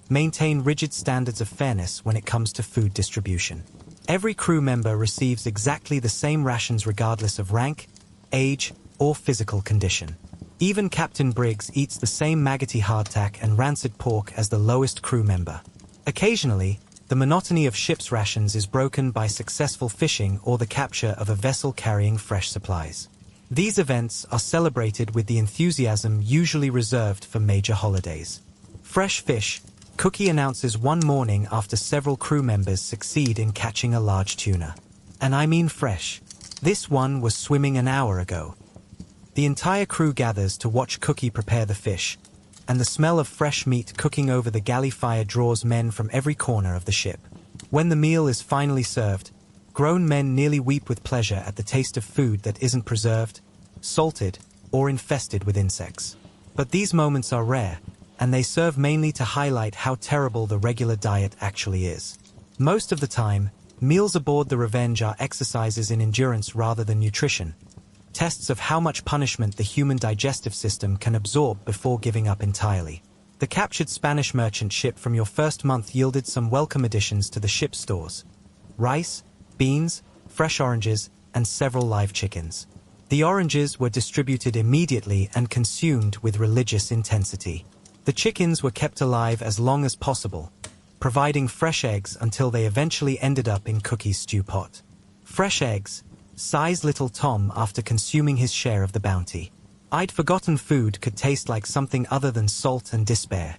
maintain rigid standards of fairness when it comes to food distribution. Every crew member receives exactly the same rations regardless of rank, age, or physical condition. Even Captain Briggs eats the same maggoty hardtack and rancid pork as the lowest crew member. Occasionally, the monotony of ship's rations is broken by successful fishing or the capture of a vessel carrying fresh supplies. These events are celebrated with the enthusiasm usually reserved for major holidays. Fresh fish, Cookie announces one morning after several crew members succeed in catching a large tuna. And I mean fresh. This one was swimming an hour ago. The entire crew gathers to watch Cookie prepare the fish, and the smell of fresh meat cooking over the galley fire draws men from every corner of the ship. When the meal is finally served, grown men nearly weep with pleasure at the taste of food that isn't preserved, salted, or infested with insects. But these moments are rare, and they serve mainly to highlight how terrible the regular diet actually is. Most of the time, meals aboard the Revenge are exercises in endurance rather than nutrition, tests of how much punishment the human digestive system can absorb before giving up entirely. The captured Spanish merchant ship from your first month yielded some welcome additions to the ship's stores: rice, beans, fresh oranges, and several live chickens. The oranges were distributed immediately and consumed with religious intensity. The chickens were kept alive as long as possible, providing fresh eggs until they eventually ended up in Cookie's stew pot. Fresh eggs, sighs little Tom after consuming his share of the bounty. I'd forgotten food could taste like something other than salt and despair.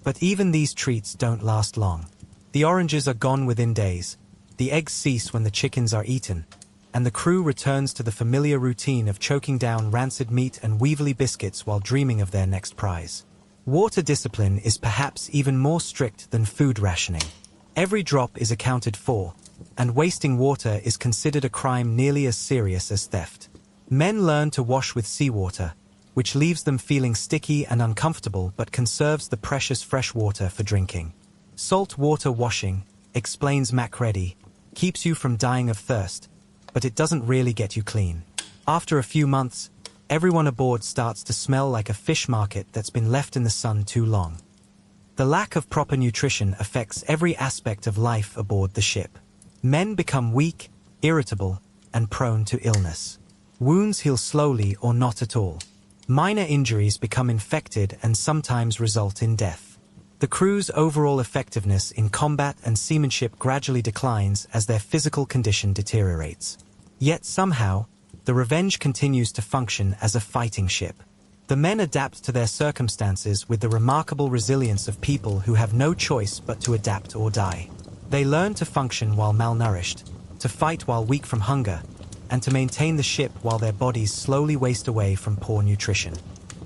But even these treats don't last long. The oranges are gone within days, the eggs cease when the chickens are eaten, and the crew returns to the familiar routine of choking down rancid meat and weevily biscuits while dreaming of their next prize. Water discipline is perhaps even more strict than food rationing. Every drop is accounted for, and wasting water is considered a crime nearly as serious as theft. Men learn to wash with seawater, which leaves them feeling sticky and uncomfortable but conserves the precious fresh water for drinking. Salt water washing, explains Macready, keeps you from dying of thirst, but it doesn't really get you clean. After a few months, everyone aboard starts to smell like a fish market that's been left in the sun too long. The lack of proper nutrition affects every aspect of life aboard the ship. Men become weak, irritable, and prone to illness. Wounds heal slowly or not at all. Minor injuries become infected and sometimes result in death. The crew's overall effectiveness in combat and seamanship gradually declines as their physical condition deteriorates. Yet somehow, the Revenge continues to function as a fighting ship. The men adapt to their circumstances with the remarkable resilience of people who have no choice but to adapt or die. They learn to function while malnourished, to fight while weak from hunger, and to maintain the ship while their bodies slowly waste away from poor nutrition.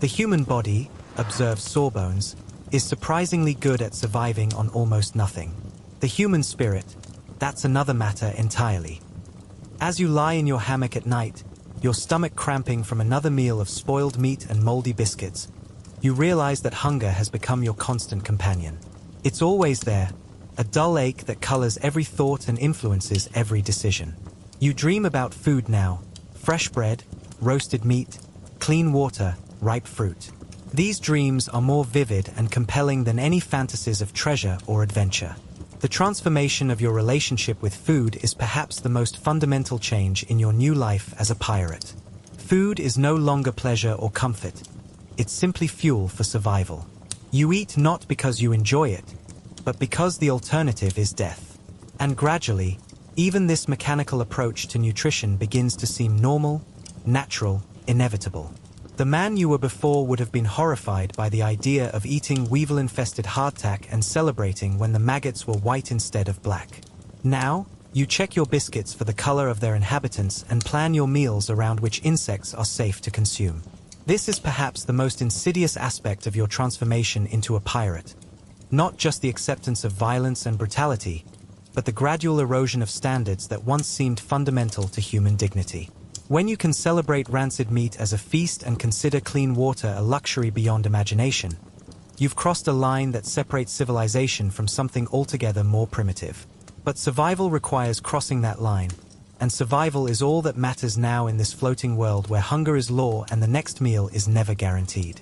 The human body, observes Sawbones, is surprisingly good at surviving on almost nothing. The human spirit, that's another matter entirely. As you lie in your hammock at night, your stomach cramping from another meal of spoiled meat and moldy biscuits, you realize that hunger has become your constant companion. It's always there, a dull ache that colors every thought and influences every decision. You dream about food now: fresh bread, roasted meat, clean water, ripe fruit. These dreams are more vivid and compelling than any fantasies of treasure or adventure. The transformation of your relationship with food is perhaps the most fundamental change in your new life as a pirate. Food is no longer pleasure or comfort. It's simply fuel for survival. You eat not because you enjoy it, but because the alternative is death. And gradually, even this mechanical approach to nutrition begins to seem normal, natural, inevitable. The man you were before would have been horrified by the idea of eating weevil-infested hardtack and celebrating when the maggots were white instead of black. Now, you check your biscuits for the color of their inhabitants and plan your meals around which insects are safe to consume. This is perhaps the most insidious aspect of your transformation into a pirate. Not just the acceptance of violence and brutality, but the gradual erosion of standards that once seemed fundamental to human dignity. When you can celebrate rancid meat as a feast and consider clean water a luxury beyond imagination, you've crossed a line that separates civilization from something altogether more primitive. But survival requires crossing that line, and survival is all that matters now in this floating world where hunger is law and the next meal is never guaranteed.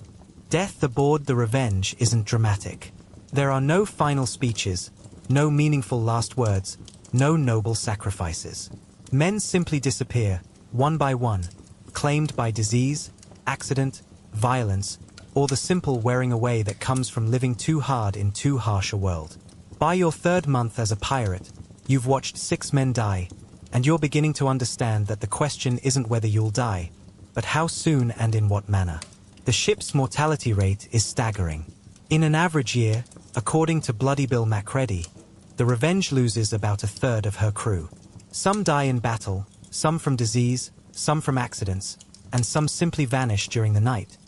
Death aboard the Revenge isn't dramatic. There are no final speeches, no meaningful last words, no noble sacrifices. Men simply disappear, one by one, claimed by disease, accident, violence, or the simple wearing away that comes from living too hard in too harsh a world. By your third month as a pirate, you've watched 6 men die, and you're beginning to understand that the question isn't whether you'll die, but how soon and in what manner. The ship's mortality rate is staggering. In an average year, according to Bloody Bill Macready, the Revenge loses about a third of her crew. Some die in battle, some from disease, some from accidents, and some simply vanish during the night,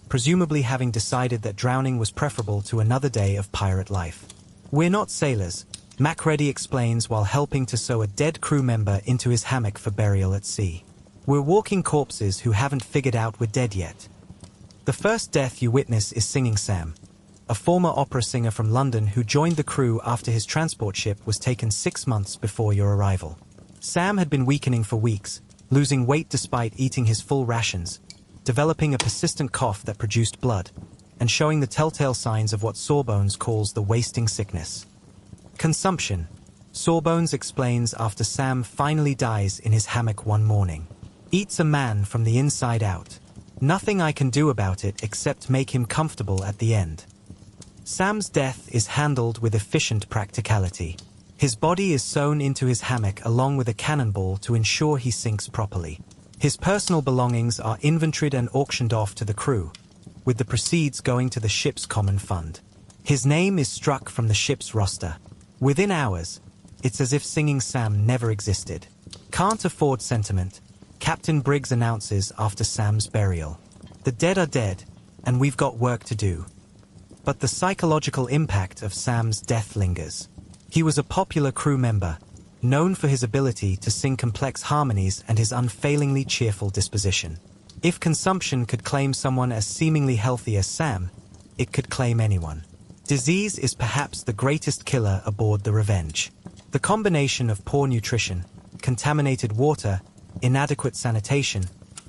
presumably having decided that drowning was preferable to another day of pirate life. We're not sailors, Macready explains while helping to sew a dead crew member into his hammock for burial at sea. We're walking corpses who haven't figured out we're dead yet. The first death you witness is Singing Sam, a former opera singer from London who joined the crew after his transport ship was taken 6 months before your arrival. Sam had been weakening for weeks, losing weight despite eating his full rations, developing a persistent cough that produced blood, and showing the telltale signs of what Sawbones calls the wasting sickness. Consumption, Sawbones explains after Sam finally dies in his hammock one morning. Eats a man from the inside out. Nothing I can do about it except make him comfortable at the end. Sam's death is handled with efficient practicality. His body is sewn into his hammock along with a cannonball to ensure he sinks properly. His personal belongings are inventoried and auctioned off to the crew, with the proceeds going to the ship's common fund. His name is struck from the ship's roster. Within hours, it's as if Singing Sam never existed. Can't afford sentiment, Captain Briggs announces after Sam's burial. The dead are dead, and we've got work to do. But the psychological impact of Sam's death lingers. He was a popular crew member, known for his ability to sing complex harmonies and his unfailingly cheerful disposition. If consumption could claim someone as seemingly healthy as Sam, it could claim anyone. Disease is perhaps the greatest killer aboard the Revenge. The combination of poor nutrition, contaminated water, inadequate sanitation,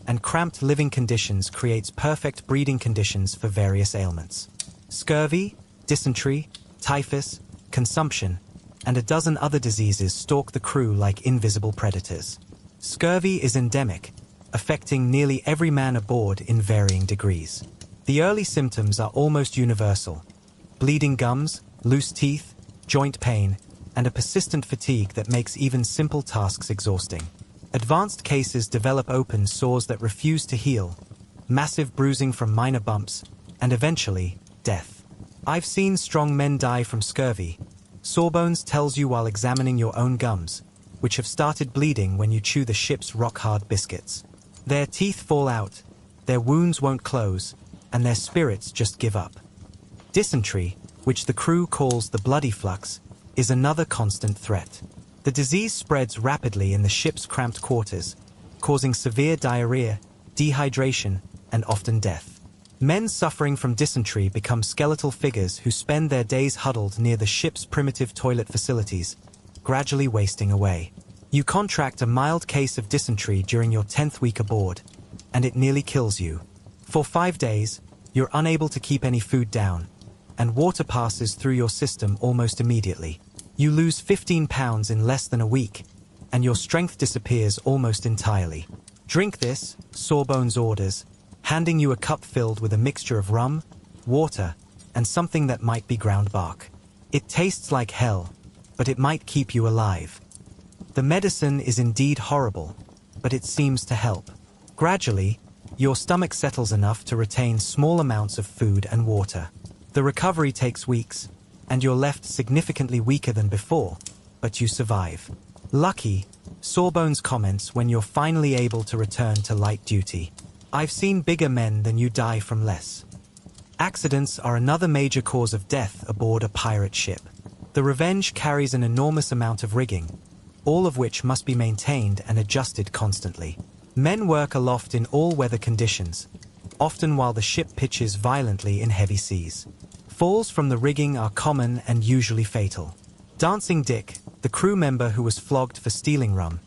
and cramped living conditions creates perfect breeding conditions for various ailments. Scurvy, dysentery, typhus, consumption, and a dozen other diseases stalk the crew like invisible predators. Scurvy is endemic, affecting nearly every man aboard in varying degrees. The early symptoms are almost universal: bleeding gums, loose teeth, joint pain, and a persistent fatigue that makes even simple tasks exhausting. Advanced cases develop open sores that refuse to heal, massive bruising from minor bumps, and eventually, death. I've seen strong men die from scurvy, Sawbones tells you while examining your own gums, which have started bleeding when you chew the ship's rock-hard biscuits. Their teeth fall out, their wounds won't close, and their spirits just give up. Dysentery, which the crew calls the bloody flux, is another constant threat. The disease spreads rapidly in the ship's cramped quarters, causing severe diarrhea, dehydration, and often death. Men suffering from dysentery become skeletal figures who spend their days huddled near the ship's primitive toilet facilities, gradually wasting away. You contract a mild case of dysentery during your 10th week aboard, and it nearly kills you. For 5 days, you're unable to keep any food down, and water passes through your system almost immediately. You lose 15 pounds in less than a week, and your strength disappears almost entirely. Drink this, Sawbones orders, handing you a cup filled with a mixture of rum, water, and something that might be ground bark. It tastes like hell, but it might keep you alive. The medicine is indeed horrible, but it seems to help. Gradually, your stomach settles enough to retain small amounts of food and water. The recovery takes weeks, and you're left significantly weaker than before, but you survive. Lucky, Sawbones comments when you're finally able to return to light duty. I've seen bigger men than you die from less. Accidents are another major cause of death aboard a pirate ship. The Revenge carries an enormous amount of rigging, all of which must be maintained and adjusted constantly. Men work aloft in all weather conditions, often while the ship pitches violently in heavy seas. Falls from the rigging are common and usually fatal. Dancing Dick, the crew member who was flogged for stealing rum,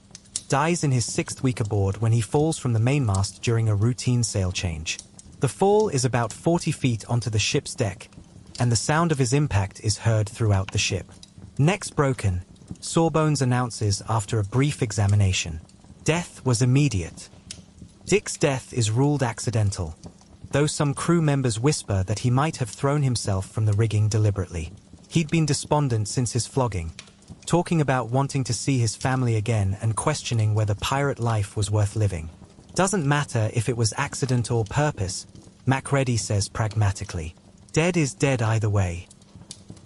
dies in his 6th week aboard when he falls from the mainmast during a routine sail change. The fall is about 40 feet onto the ship's deck, and the sound of his impact is heard throughout the ship. Necks broken, Sawbones announces after a brief examination. Death was immediate. Dick's death is ruled accidental. though some crew members whisper that he might have thrown himself from the rigging deliberately. He'd been despondent since his flogging, talking about wanting to see his family again and questioning whether pirate life was worth living. Doesn't matter if it was accident or purpose, Macready says pragmatically. Dead is dead either way.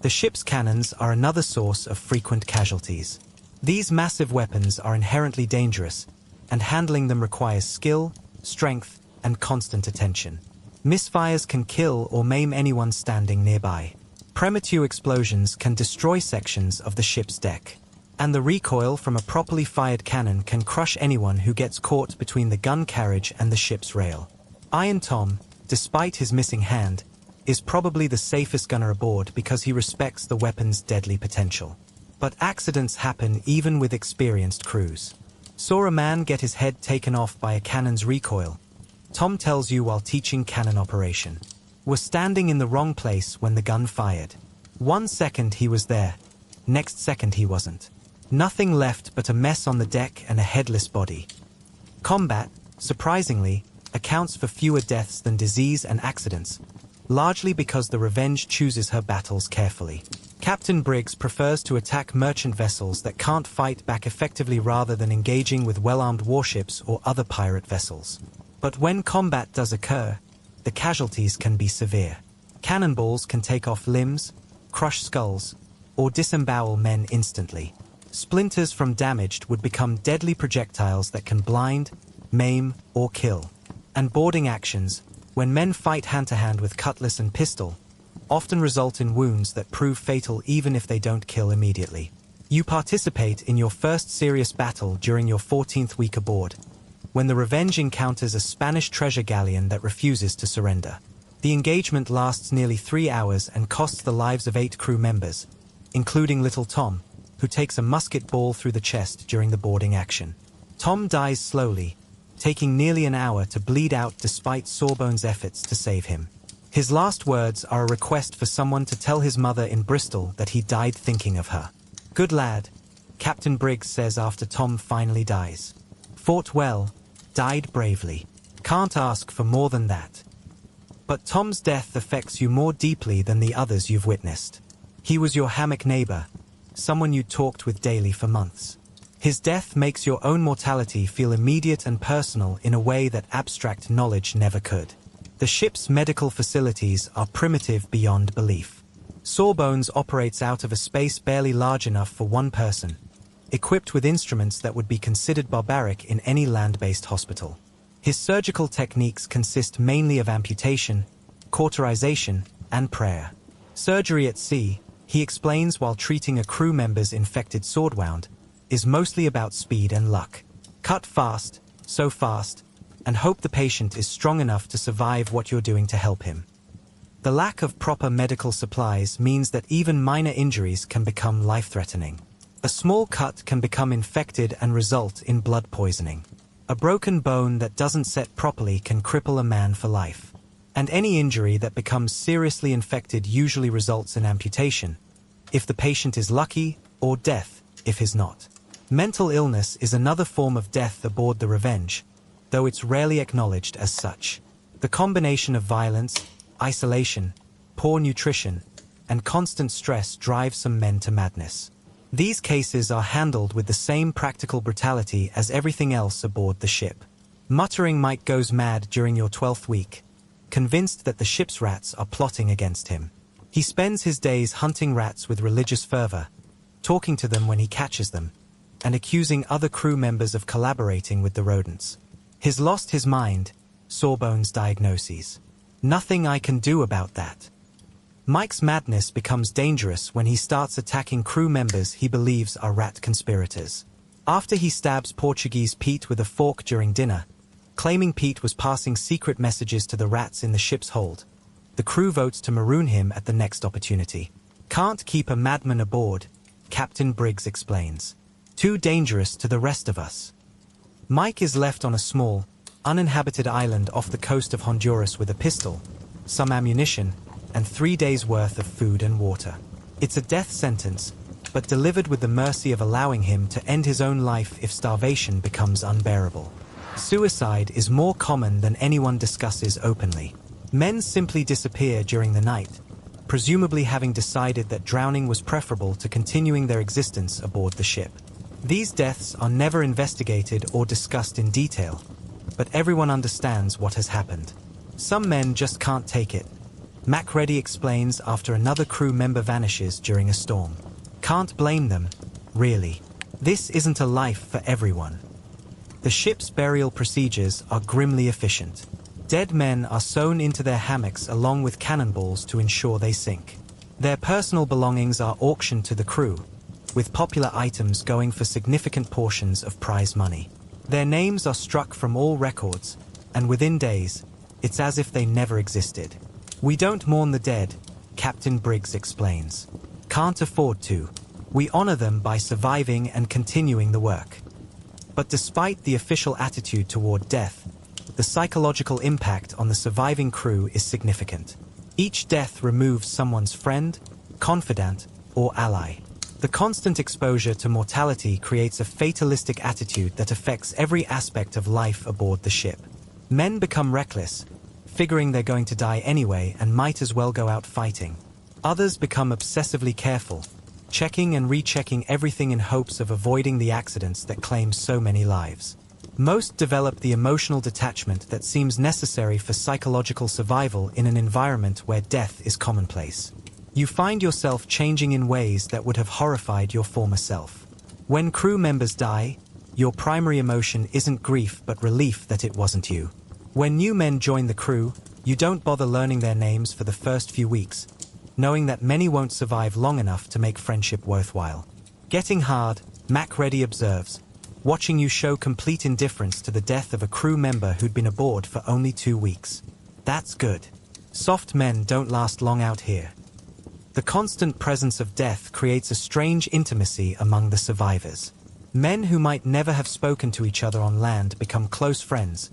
The ship's cannons are another source of frequent casualties. These massive weapons are inherently dangerous, and handling them requires skill, strength, and constant attention. Misfires can kill or maim anyone standing nearby. Premature explosions can destroy sections of the ship's deck. And the recoil from a properly fired cannon can crush anyone who gets caught between the gun carriage and the ship's rail. Iron Tom, despite his missing hand, is probably the safest gunner aboard because he respects the weapon's deadly potential. But accidents happen even with experienced crews. Saw a man get his head taken off by a cannon's recoil, Tom tells you while teaching cannon operation. Was standing in the wrong place when the gun fired. 1 second he was there, next second he wasn't. Nothing left but a mess on the deck and a headless body. Combat, surprisingly, accounts for fewer deaths than disease and accidents, largely because the Revenge chooses her battles carefully. Captain Briggs prefers to attack merchant vessels that can't fight back effectively rather than engaging with well-armed warships or other pirate vessels. But when combat does occur, the casualties can be severe. Cannonballs can take off limbs, crush skulls, or disembowel men instantly. Splinters from damaged would become deadly projectiles that can blind, maim, or kill. And boarding actions, when men fight hand-to-hand with cutlass and pistol, often result in wounds that prove fatal even if they don't kill immediately. You participate in your first serious battle during your 14th week aboard, when the Revenge encounters a Spanish treasure galleon that refuses to surrender. The engagement lasts nearly 3 hours and costs the lives of 8 crew members, including little Tom, who takes a musket ball through the chest during the boarding action. Tom dies slowly, taking nearly an hour to bleed out despite Sawbones' efforts to save him. His last words are a request for someone to tell his mother in Bristol that he died thinking of her. Good lad, Captain Briggs says after Tom finally dies. Fought well, died bravely. Can't ask for more than that. But Tom's death affects you more deeply than the others you've witnessed. He was your hammock neighbor, someone you talked with daily for months. His death makes your own mortality feel immediate and personal in a way that abstract knowledge never could. The ship's medical facilities are primitive beyond belief. Sawbones operates out of a space barely large enough for one person, equipped with instruments that would be considered barbaric in any land-based hospital. His surgical techniques consist mainly of amputation, cauterization, and prayer. Surgery at sea, he explains while treating a crew member's infected sword wound, is mostly about speed and luck. Cut fast, sew fast, and hope the patient is strong enough to survive what you're doing to help him. The lack of proper medical supplies means that even minor injuries can become life-threatening. A small cut can become infected and result in blood poisoning. A broken bone that doesn't set properly can cripple a man for life. And any injury that becomes seriously infected usually results in amputation, if the patient is lucky, or death, if he's not. Mental illness is another form of death aboard the Revenge, though it's rarely acknowledged as such. The combination of violence, isolation, poor nutrition, and constant stress drives some men to madness. These cases are handled with the same practical brutality as everything else aboard the ship. Muttering Mike goes mad during your 12th week, convinced that the ship's rats are plotting against him. He spends his days hunting rats with religious fervor, talking to them when he catches them, and accusing other crew members of collaborating with the rodents. He's lost his mind, Sawbones diagnoses. Nothing I can do about that. Mike's madness becomes dangerous when he starts attacking crew members he believes are rat conspirators. After he stabs Portuguese Pete with a fork during dinner, claiming Pete was passing secret messages to the rats in the ship's hold, the crew votes to maroon him at the next opportunity. Can't keep a madman aboard, Captain Briggs explains. Too dangerous to the rest of us. Mike is left on a small, uninhabited island off the coast of Honduras with a pistol, some ammunition, and 3 days' worth of food and water. It's a death sentence, but delivered with the mercy of allowing him to end his own life if starvation becomes unbearable. Suicide is more common than anyone discusses openly. Men simply disappear during the night, presumably having decided that drowning was preferable to continuing their existence aboard the ship. These deaths are never investigated or discussed in detail, but everyone understands what has happened. Some men just can't take it. Macready explains after another crew member vanishes during a storm. Can't blame them, really. This isn't a life for everyone. The ship's burial procedures are grimly efficient. Dead men are sewn into their hammocks along with cannonballs to ensure they sink. Their personal belongings are auctioned to the crew, with popular items going for significant portions of prize money. Their names are struck from all records, and within days, it's as if they never existed. We don't mourn the dead, Captain Briggs explains. Can't afford to. We honor them by surviving and continuing the work. But despite the official attitude toward death, the psychological impact on the surviving crew is significant. Each death removes someone's friend, confidant, or ally. The constant exposure to mortality creates a fatalistic attitude that affects every aspect of life aboard the ship. Men become reckless, figuring they're going to die anyway and might as well go out fighting. Others become obsessively careful, checking and rechecking everything in hopes of avoiding the accidents that claim so many lives. Most develop the emotional detachment that seems necessary for psychological survival in an environment where death is commonplace. You find yourself changing in ways that would have horrified your former self. When crew members die, your primary emotion isn't grief but relief that it wasn't you. When new men join the crew, you don't bother learning their names for the first few weeks, knowing that many won't survive long enough to make friendship worthwhile. Getting hard, Macready observes, watching you show complete indifference to the death of a crew member who'd been aboard for only 2 weeks. That's good. Soft men don't last long out here. The constant presence of death creates a strange intimacy among the survivors. Men who might never have spoken to each other on land become close friends,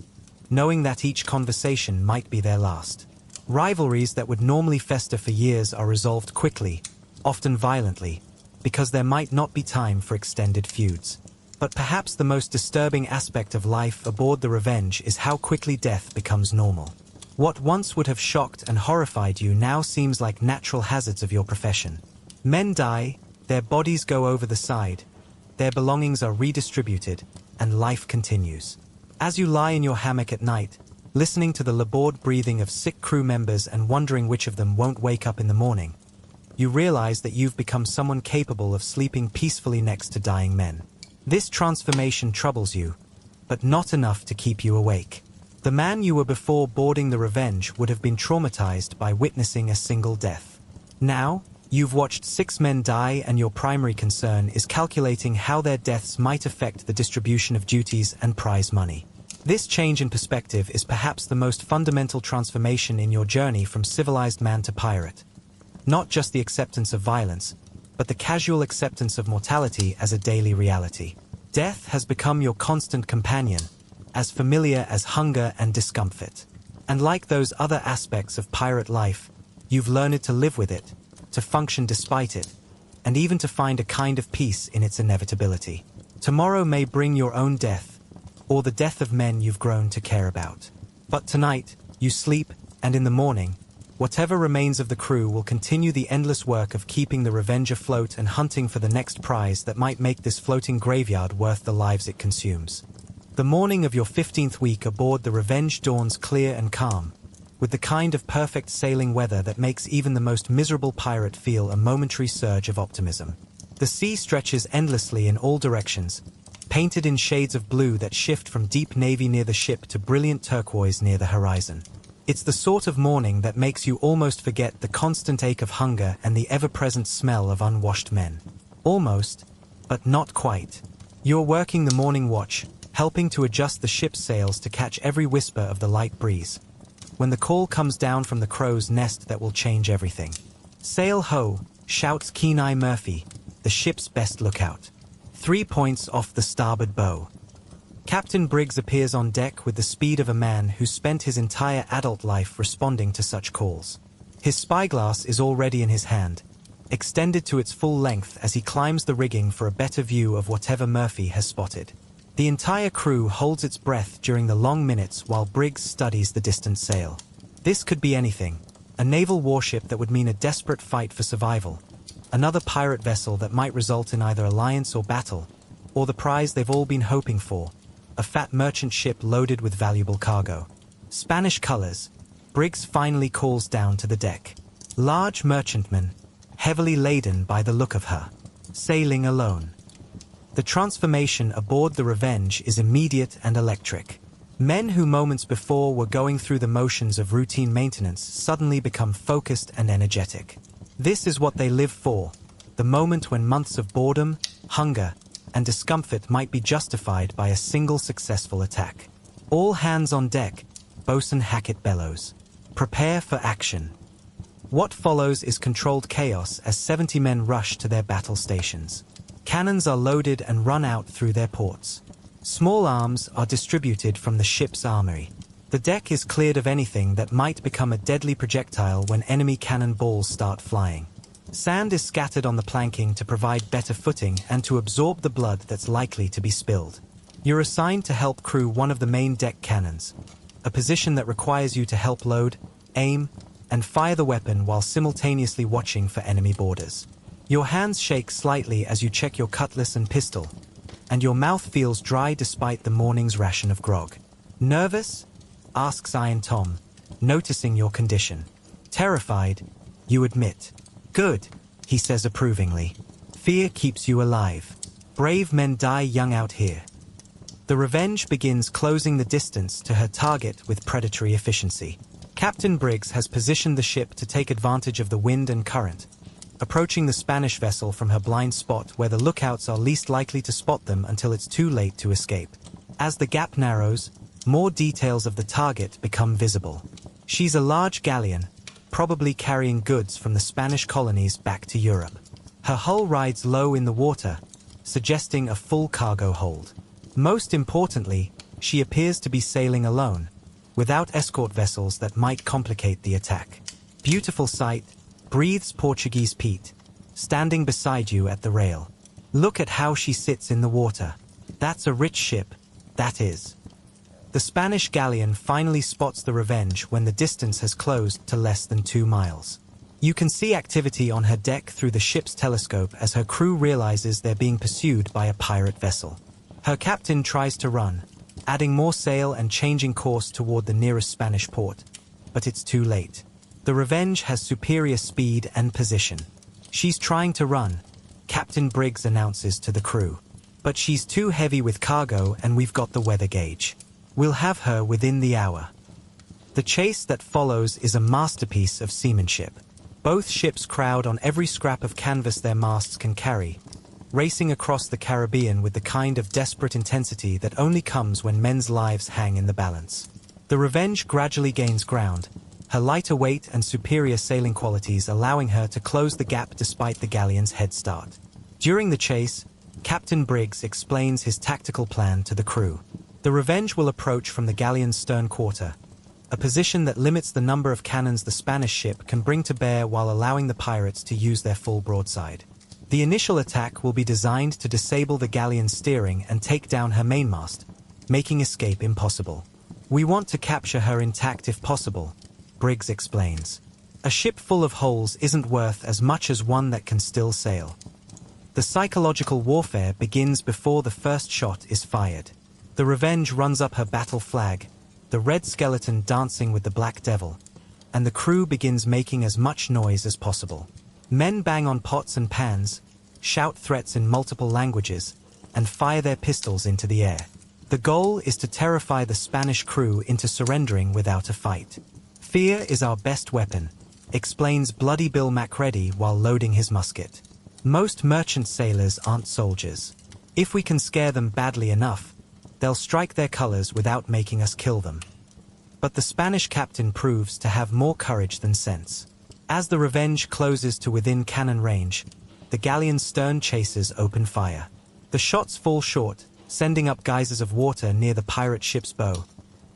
knowing that each conversation might be their last. Rivalries that would normally fester for years are resolved quickly, often violently, because there might not be time for extended feuds. But perhaps the most disturbing aspect of life aboard the Revenge is how quickly death becomes normal. What once would have shocked and horrified you now seems like natural hazards of your profession. Men die, their bodies go over the side, their belongings are redistributed, and life continues. As you lie in your hammock at night, listening to the labored breathing of sick crew members and wondering which of them won't wake up in the morning, you realize that you've become someone capable of sleeping peacefully next to dying men. This transformation troubles you, but not enough to keep you awake. The man you were before boarding the Revenge would have been traumatized by witnessing a single death. Now, you've watched 6 men die and your primary concern is calculating how their deaths might affect the distribution of duties and prize money. This change in perspective is perhaps the most fundamental transformation in your journey from civilized man to pirate. Not just the acceptance of violence, but the casual acceptance of mortality as a daily reality. Death has become your constant companion, as familiar as hunger and discomfort. And like those other aspects of pirate life, you've learned to live with it, to function despite it, and even to find a kind of peace in its inevitability. Tomorrow may bring your own death, or the death of men you've grown to care about. But tonight, you sleep, and in the morning, whatever remains of the crew will continue the endless work of keeping the Revenge afloat and hunting for the next prize that might make this floating graveyard worth the lives it consumes. The morning of your 15th week aboard the Revenge dawns clear and calm, with the kind of perfect sailing weather that makes even the most miserable pirate feel a momentary surge of optimism. The sea stretches endlessly in all directions, painted in shades of blue that shift from deep navy near the ship to brilliant turquoise near the horizon. It's the sort of morning that makes you almost forget the constant ache of hunger and the ever-present smell of unwashed men. Almost, but not quite. You're working the morning watch, helping to adjust the ship's sails to catch every whisper of the light breeze, when the call comes down from the crow's nest that will change everything. "Sail ho!" shouts Keen-Eye Murphy, the ship's best lookout. 3 points off the starboard bow. Captain Briggs appears on deck with the speed of a man who spent his entire adult life responding to such calls. His spyglass is already in his hand, extended to its full length as he climbs the rigging for a better view of whatever Murphy has spotted. The entire crew holds its breath during the long minutes while Briggs studies the distant sail. This could be anything. A naval warship that would mean a desperate fight for survival. Another pirate vessel that might result in either alliance or battle. Or the prize they've all been hoping for. A fat merchant ship loaded with valuable cargo. Spanish colors. Briggs finally calls down to the deck. Large merchantman, heavily laden by the look of her. Sailing alone. The transformation aboard the Revenge is immediate and electric. Men who moments before were going through the motions of routine maintenance suddenly become focused and energetic. This is what they live for, the moment when months of boredom, hunger, and discomfort might be justified by a single successful attack. All hands on deck, Bosun Hackett bellows. Prepare for action. What follows is controlled chaos as 70 men rush to their battle stations. Cannons are loaded and run out through their ports. Small arms are distributed from the ship's armory. The deck is cleared of anything that might become a deadly projectile when enemy cannon balls start flying. Sand is scattered on the planking to provide better footing and to absorb the blood that's likely to be spilled. You're assigned to help crew one of the main deck cannons, a position that requires you to help load, aim, and fire the weapon while simultaneously watching for enemy boarders. Your hands shake slightly as you check your cutlass and pistol, and your mouth feels dry despite the morning's ration of grog. Nervous? Asks Iron Tom, noticing your condition. Terrified, you admit. Good, he says approvingly. Fear keeps you alive. Brave men die young out here. The Revenge begins closing the distance to her target with predatory efficiency. Captain Briggs has positioned the ship to take advantage of the wind and current, approaching the Spanish vessel from her blind spot where the lookouts are least likely to spot them until it's too late to escape. As the gap narrows, more details of the target become visible. She's a large galleon, probably carrying goods from the Spanish colonies back to Europe. Her hull rides low in the water, suggesting a full cargo hold. Most importantly, she appears to be sailing alone, without escort vessels that might complicate the attack. Beautiful sight, breathes Portuguese Pete, standing beside you at the rail. Look at how she sits in the water. That's a rich ship, that is. The Spanish galleon finally spots the Revenge when the distance has closed to less than 2 miles. You can see activity on her deck through the ship's telescope as her crew realizes they're being pursued by a pirate vessel. Her captain tries to run, adding more sail and changing course toward the nearest Spanish port, but it's too late. The Revenge has superior speed and position. She's trying to run, Captain Briggs announces to the crew. But she's too heavy with cargo and we've got the weather gauge. We'll have her within the hour. The chase that follows is a masterpiece of seamanship. Both ships crowd on every scrap of canvas their masts can carry, racing across the Caribbean with the kind of desperate intensity that only comes when men's lives hang in the balance. The Revenge gradually gains ground, her lighter weight and superior sailing qualities allowing her to close the gap despite the galleon's head start. During the chase, Captain Briggs explains his tactical plan to the crew. The Revenge will approach from the galleon's stern quarter, a position that limits the number of cannons the Spanish ship can bring to bear while allowing the pirates to use their full broadside. The initial attack will be designed to disable the galleon's steering and take down her mainmast, making escape impossible. We want to capture her intact if possible, Briggs explains. A ship full of holes isn't worth as much as one that can still sail. The psychological warfare begins before the first shot is fired. The Revenge runs up her battle flag, the red skeleton dancing with the black devil, and the crew begins making as much noise as possible. Men bang on pots and pans, shout threats in multiple languages, and fire their pistols into the air. The goal is to terrify the Spanish crew into surrendering without a fight. Fear is our best weapon, explains Bloody Bill Macready while loading his musket. Most merchant sailors aren't soldiers. If we can scare them badly enough, they'll strike their colors without making us kill them. But the Spanish captain proves to have more courage than sense. As the Revenge closes to within cannon range, the galleon's stern chasers open fire. The shots fall short, sending up geysers of water near the pirate ship's bow.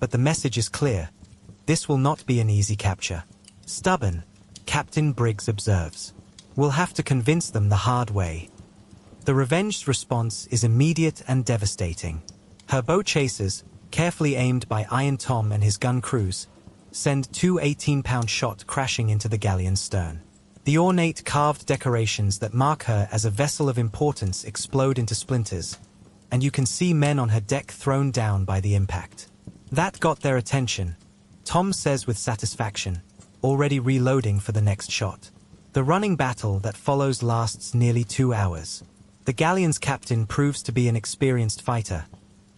But the message is clear. This will not be an easy capture. Stubborn, Captain Briggs observes. We'll have to convince them the hard way. The Revenge's response is immediate and devastating. Her bow chasers, carefully aimed by Iron Tom and his gun crews, send two 18-pound shot crashing into the galleon's stern. The ornate carved decorations that mark her as a vessel of importance explode into splinters, and you can see men on her deck thrown down by the impact. That got their attention, Tom says with satisfaction, already reloading for the next shot. The running battle that follows lasts nearly 2 hours. The galleon's captain proves to be an experienced fighter,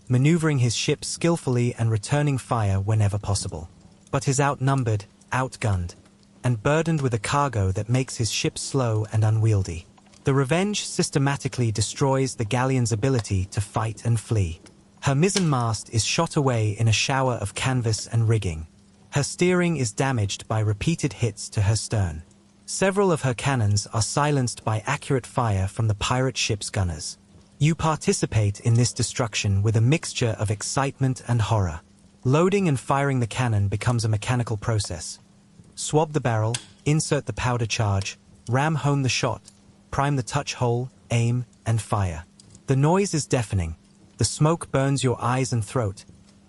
maneuvering his ship skillfully and returning fire whenever possible. But he's outnumbered, outgunned, and burdened with a cargo that makes his ship slow and unwieldy. The Revenge systematically destroys the galleon's ability to fight and flee. Her mizzenmast is shot away in a shower of canvas and rigging. Her steering is damaged by repeated hits to her stern. Several of her cannons are silenced by accurate fire from the pirate ship's gunners. You participate in this destruction with a mixture of excitement and horror. Loading and firing the cannon becomes a mechanical process. Swab the barrel, insert the powder charge, ram home the shot, prime the touch hole, aim, and fire. The noise is deafening. The smoke burns your eyes and throat,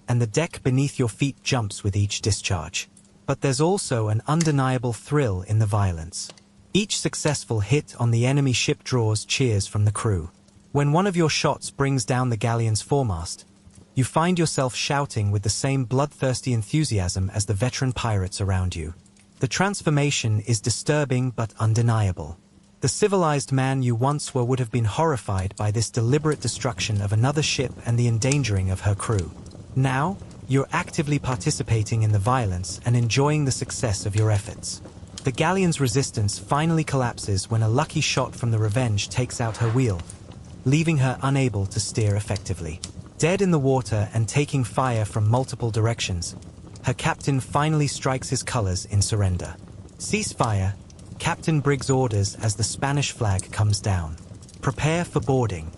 and the deck beneath your feet jumps with each discharge. But there's also an undeniable thrill in the violence. Each successful hit on the enemy ship draws cheers from the crew. When one of your shots brings down the galleon's foremast, you find yourself shouting with the same bloodthirsty enthusiasm as the veteran pirates around you. The transformation is disturbing but undeniable. The civilized man you once were would have been horrified by this deliberate destruction of another ship and the endangering of her crew. Now, you're actively participating in the violence and enjoying the success of your efforts. The galleon's resistance finally collapses when a lucky shot from the Revenge takes out her wheel, leaving her unable to steer effectively. Dead in the water and taking fire from multiple directions, her captain finally strikes his colors in surrender. Cease fire, Captain Briggs orders as the Spanish flag comes down. Prepare for boarding.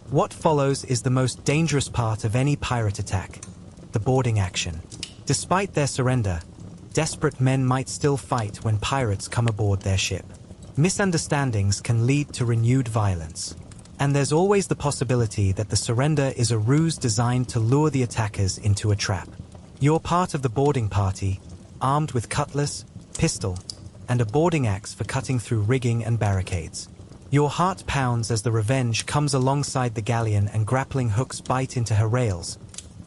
What follows is the most dangerous part of any pirate attack, the boarding action. Despite their surrender, desperate men might still fight when pirates come aboard their ship. Misunderstandings can lead to renewed violence. And there's always the possibility that the surrender is a ruse designed to lure the attackers into a trap. You're part of the boarding party, armed with cutlass, pistol, and a boarding axe for cutting through rigging and barricades. Your heart pounds as the Revenge comes alongside the galleon and grappling hooks bite into her rails,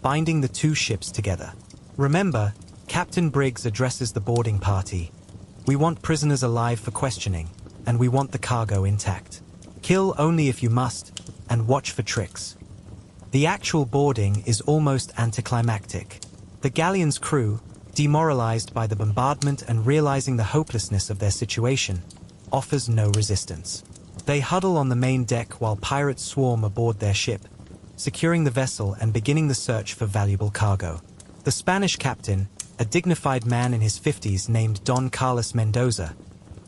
binding the two ships together. Remember, Captain Briggs addresses the boarding party. We want prisoners alive for questioning, and we want the cargo intact. Kill only if you must, and watch for tricks. The actual boarding is almost anticlimactic. The galleon's crew, demoralized by the bombardment and realizing the hopelessness of their situation, offers no resistance. They huddle on the main deck while pirates swarm aboard their ship, securing the vessel and beginning the search for valuable cargo. The Spanish captain, a dignified man in his 50s named Don Carlos Mendoza,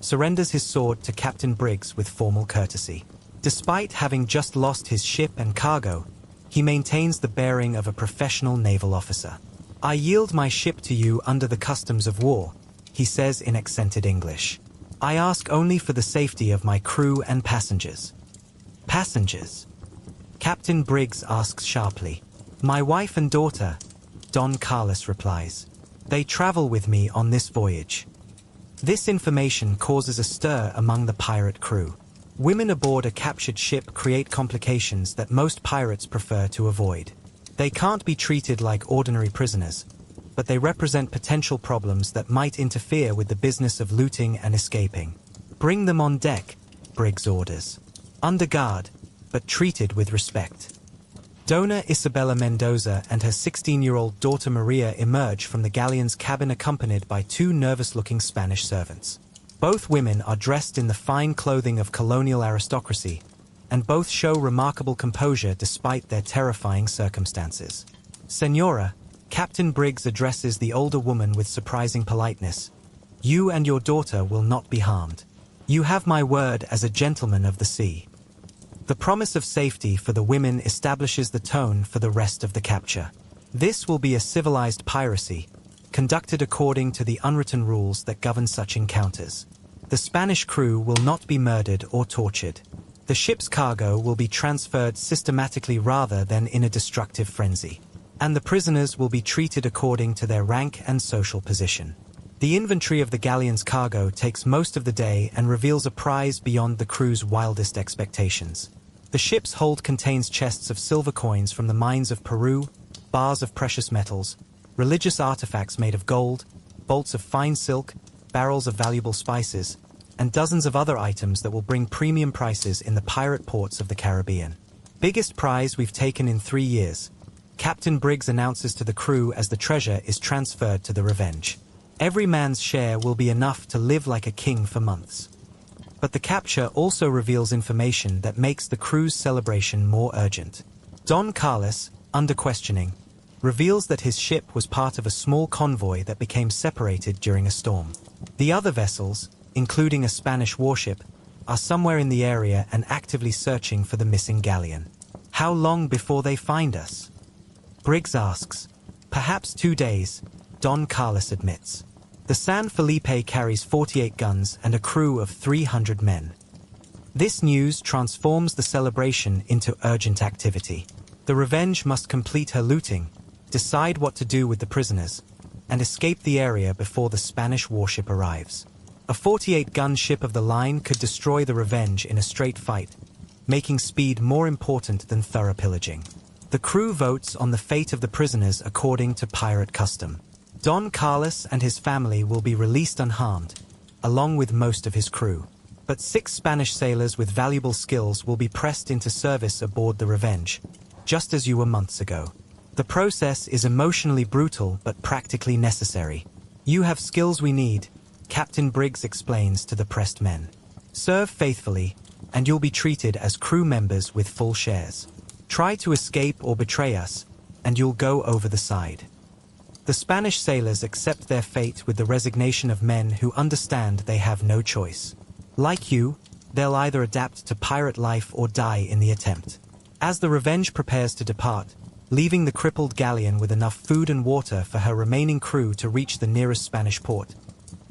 surrenders his sword to Captain Briggs with formal courtesy. Despite having just lost his ship and cargo, he maintains the bearing of a professional naval officer. "I yield my ship to you under the customs of war," he says in accented English. "I ask only for the safety of my crew and passengers." "Passengers?" Captain Briggs asks sharply. "My wife and daughter," Don Carlos replies. "They travel with me on this voyage." This information causes a stir among the pirate crew. Women aboard a captured ship create complications that most pirates prefer to avoid. They can't be treated like ordinary prisoners, but they represent potential problems that might interfere with the business of looting and escaping. "Bring them on deck," Briggs orders. "Under guard, but treated with respect." Dona Isabella Mendoza and her 16-year-old daughter Maria emerge from the galleon's cabin accompanied by two nervous-looking Spanish servants. Both women are dressed in the fine clothing of colonial aristocracy, and both show remarkable composure despite their terrifying circumstances. "Senora," Captain Briggs addresses the older woman with surprising politeness, "you and your daughter will not be harmed. You have my word as a gentleman of the sea." The promise of safety for the women establishes the tone for the rest of the capture. This will be a civilized piracy, conducted according to the unwritten rules that govern such encounters. The Spanish crew will not be murdered or tortured. The ship's cargo will be transferred systematically rather than in a destructive frenzy. and the prisoners will be treated according to their rank and social position. The inventory of the galleon's cargo takes most of the day and reveals a prize beyond the crew's wildest expectations. The ship's hold contains chests of silver coins from the mines of Peru, bars of precious metals, religious artifacts made of gold, bolts of fine silk, barrels of valuable spices, and dozens of other items that will bring premium prices in the pirate ports of the Caribbean. Biggest prize we've taken in 3 years, Captain Briggs announces to the crew as the treasure is transferred to the Revenge. Every man's share will be enough to live like a king for months. But the capture also reveals information that makes the crew's celebration more urgent. Don Carlos, under questioning, reveals that his ship was part of a small convoy that became separated during a storm. The other vessels, including a Spanish warship, are somewhere in the area and actively searching for the missing galleon. How long before they find us? Briggs asks. Perhaps 2 days, Don Carlos admits. The San Felipe carries 48 guns and a crew of 300 men. This news transforms the celebration into urgent activity. The Revenge must complete her looting, decide what to do with the prisoners, and escape the area before the Spanish warship arrives. A 48-gun ship of the line could destroy the Revenge in a straight fight, making speed more important than thorough pillaging. The crew votes on the fate of the prisoners according to pirate custom. Don Carlos and his family will be released unharmed, along with most of his crew. But 6 Spanish sailors with valuable skills will be pressed into service aboard the Revenge, just as you were months ago. The process is emotionally brutal but practically necessary. You have skills we need, Captain Briggs explains to the pressed men. Serve faithfully, and you'll be treated as crew members with full shares. Try to escape or betray us, and you'll go over the side. The Spanish sailors accept their fate with the resignation of men who understand they have no choice. Like you, they'll either adapt to pirate life or die in the attempt. As the Revenge prepares to depart, leaving the crippled galleon with enough food and water for her remaining crew to reach the nearest Spanish port,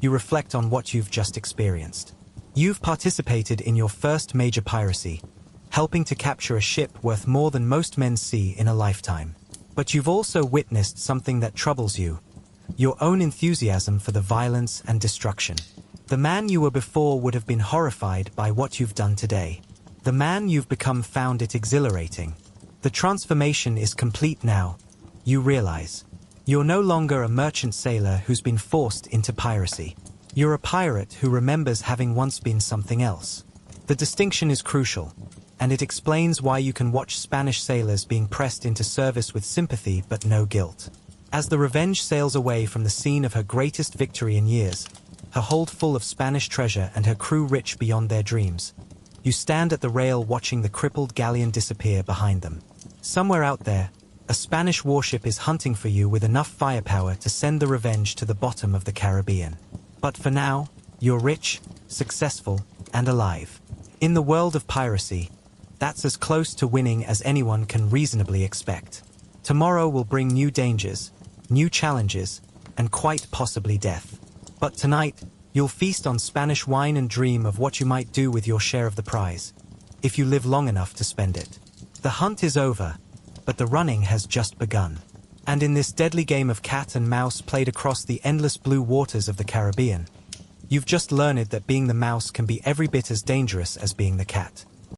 you reflect on what you've just experienced. You've participated in your first major piracy, helping to capture a ship worth more than most men see in a lifetime. But you've also witnessed something that troubles you, your own enthusiasm for the violence and destruction. The man you were before would have been horrified by what you've done today. The man you've become found it exhilarating. The transformation is complete now. You realize. You're no longer a merchant sailor who's been forced into piracy. You're a pirate who remembers having once been something else. The distinction is crucial, and it explains why you can watch Spanish sailors being pressed into service with sympathy but no guilt. As the Revenge sails away from the scene of her greatest victory in years, her hold full of Spanish treasure and her crew rich beyond their dreams, you stand at the rail watching the crippled galleon disappear behind them. Somewhere out there, a Spanish warship is hunting for you with enough firepower to send the Revenge to the bottom of the Caribbean. But for now, you're rich, successful, and alive. In the world of piracy, that's as close to winning as anyone can reasonably expect. Tomorrow will bring new dangers, new challenges, and quite possibly death. But tonight, you'll feast on Spanish wine and dream of what you might do with your share of the prize, if you live long enough to spend it. The hunt is over, but the running has just begun. And in this deadly game of cat and mouse played across the endless blue waters of the Caribbean, you've just learned that being the mouse can be every bit as dangerous as being the cat.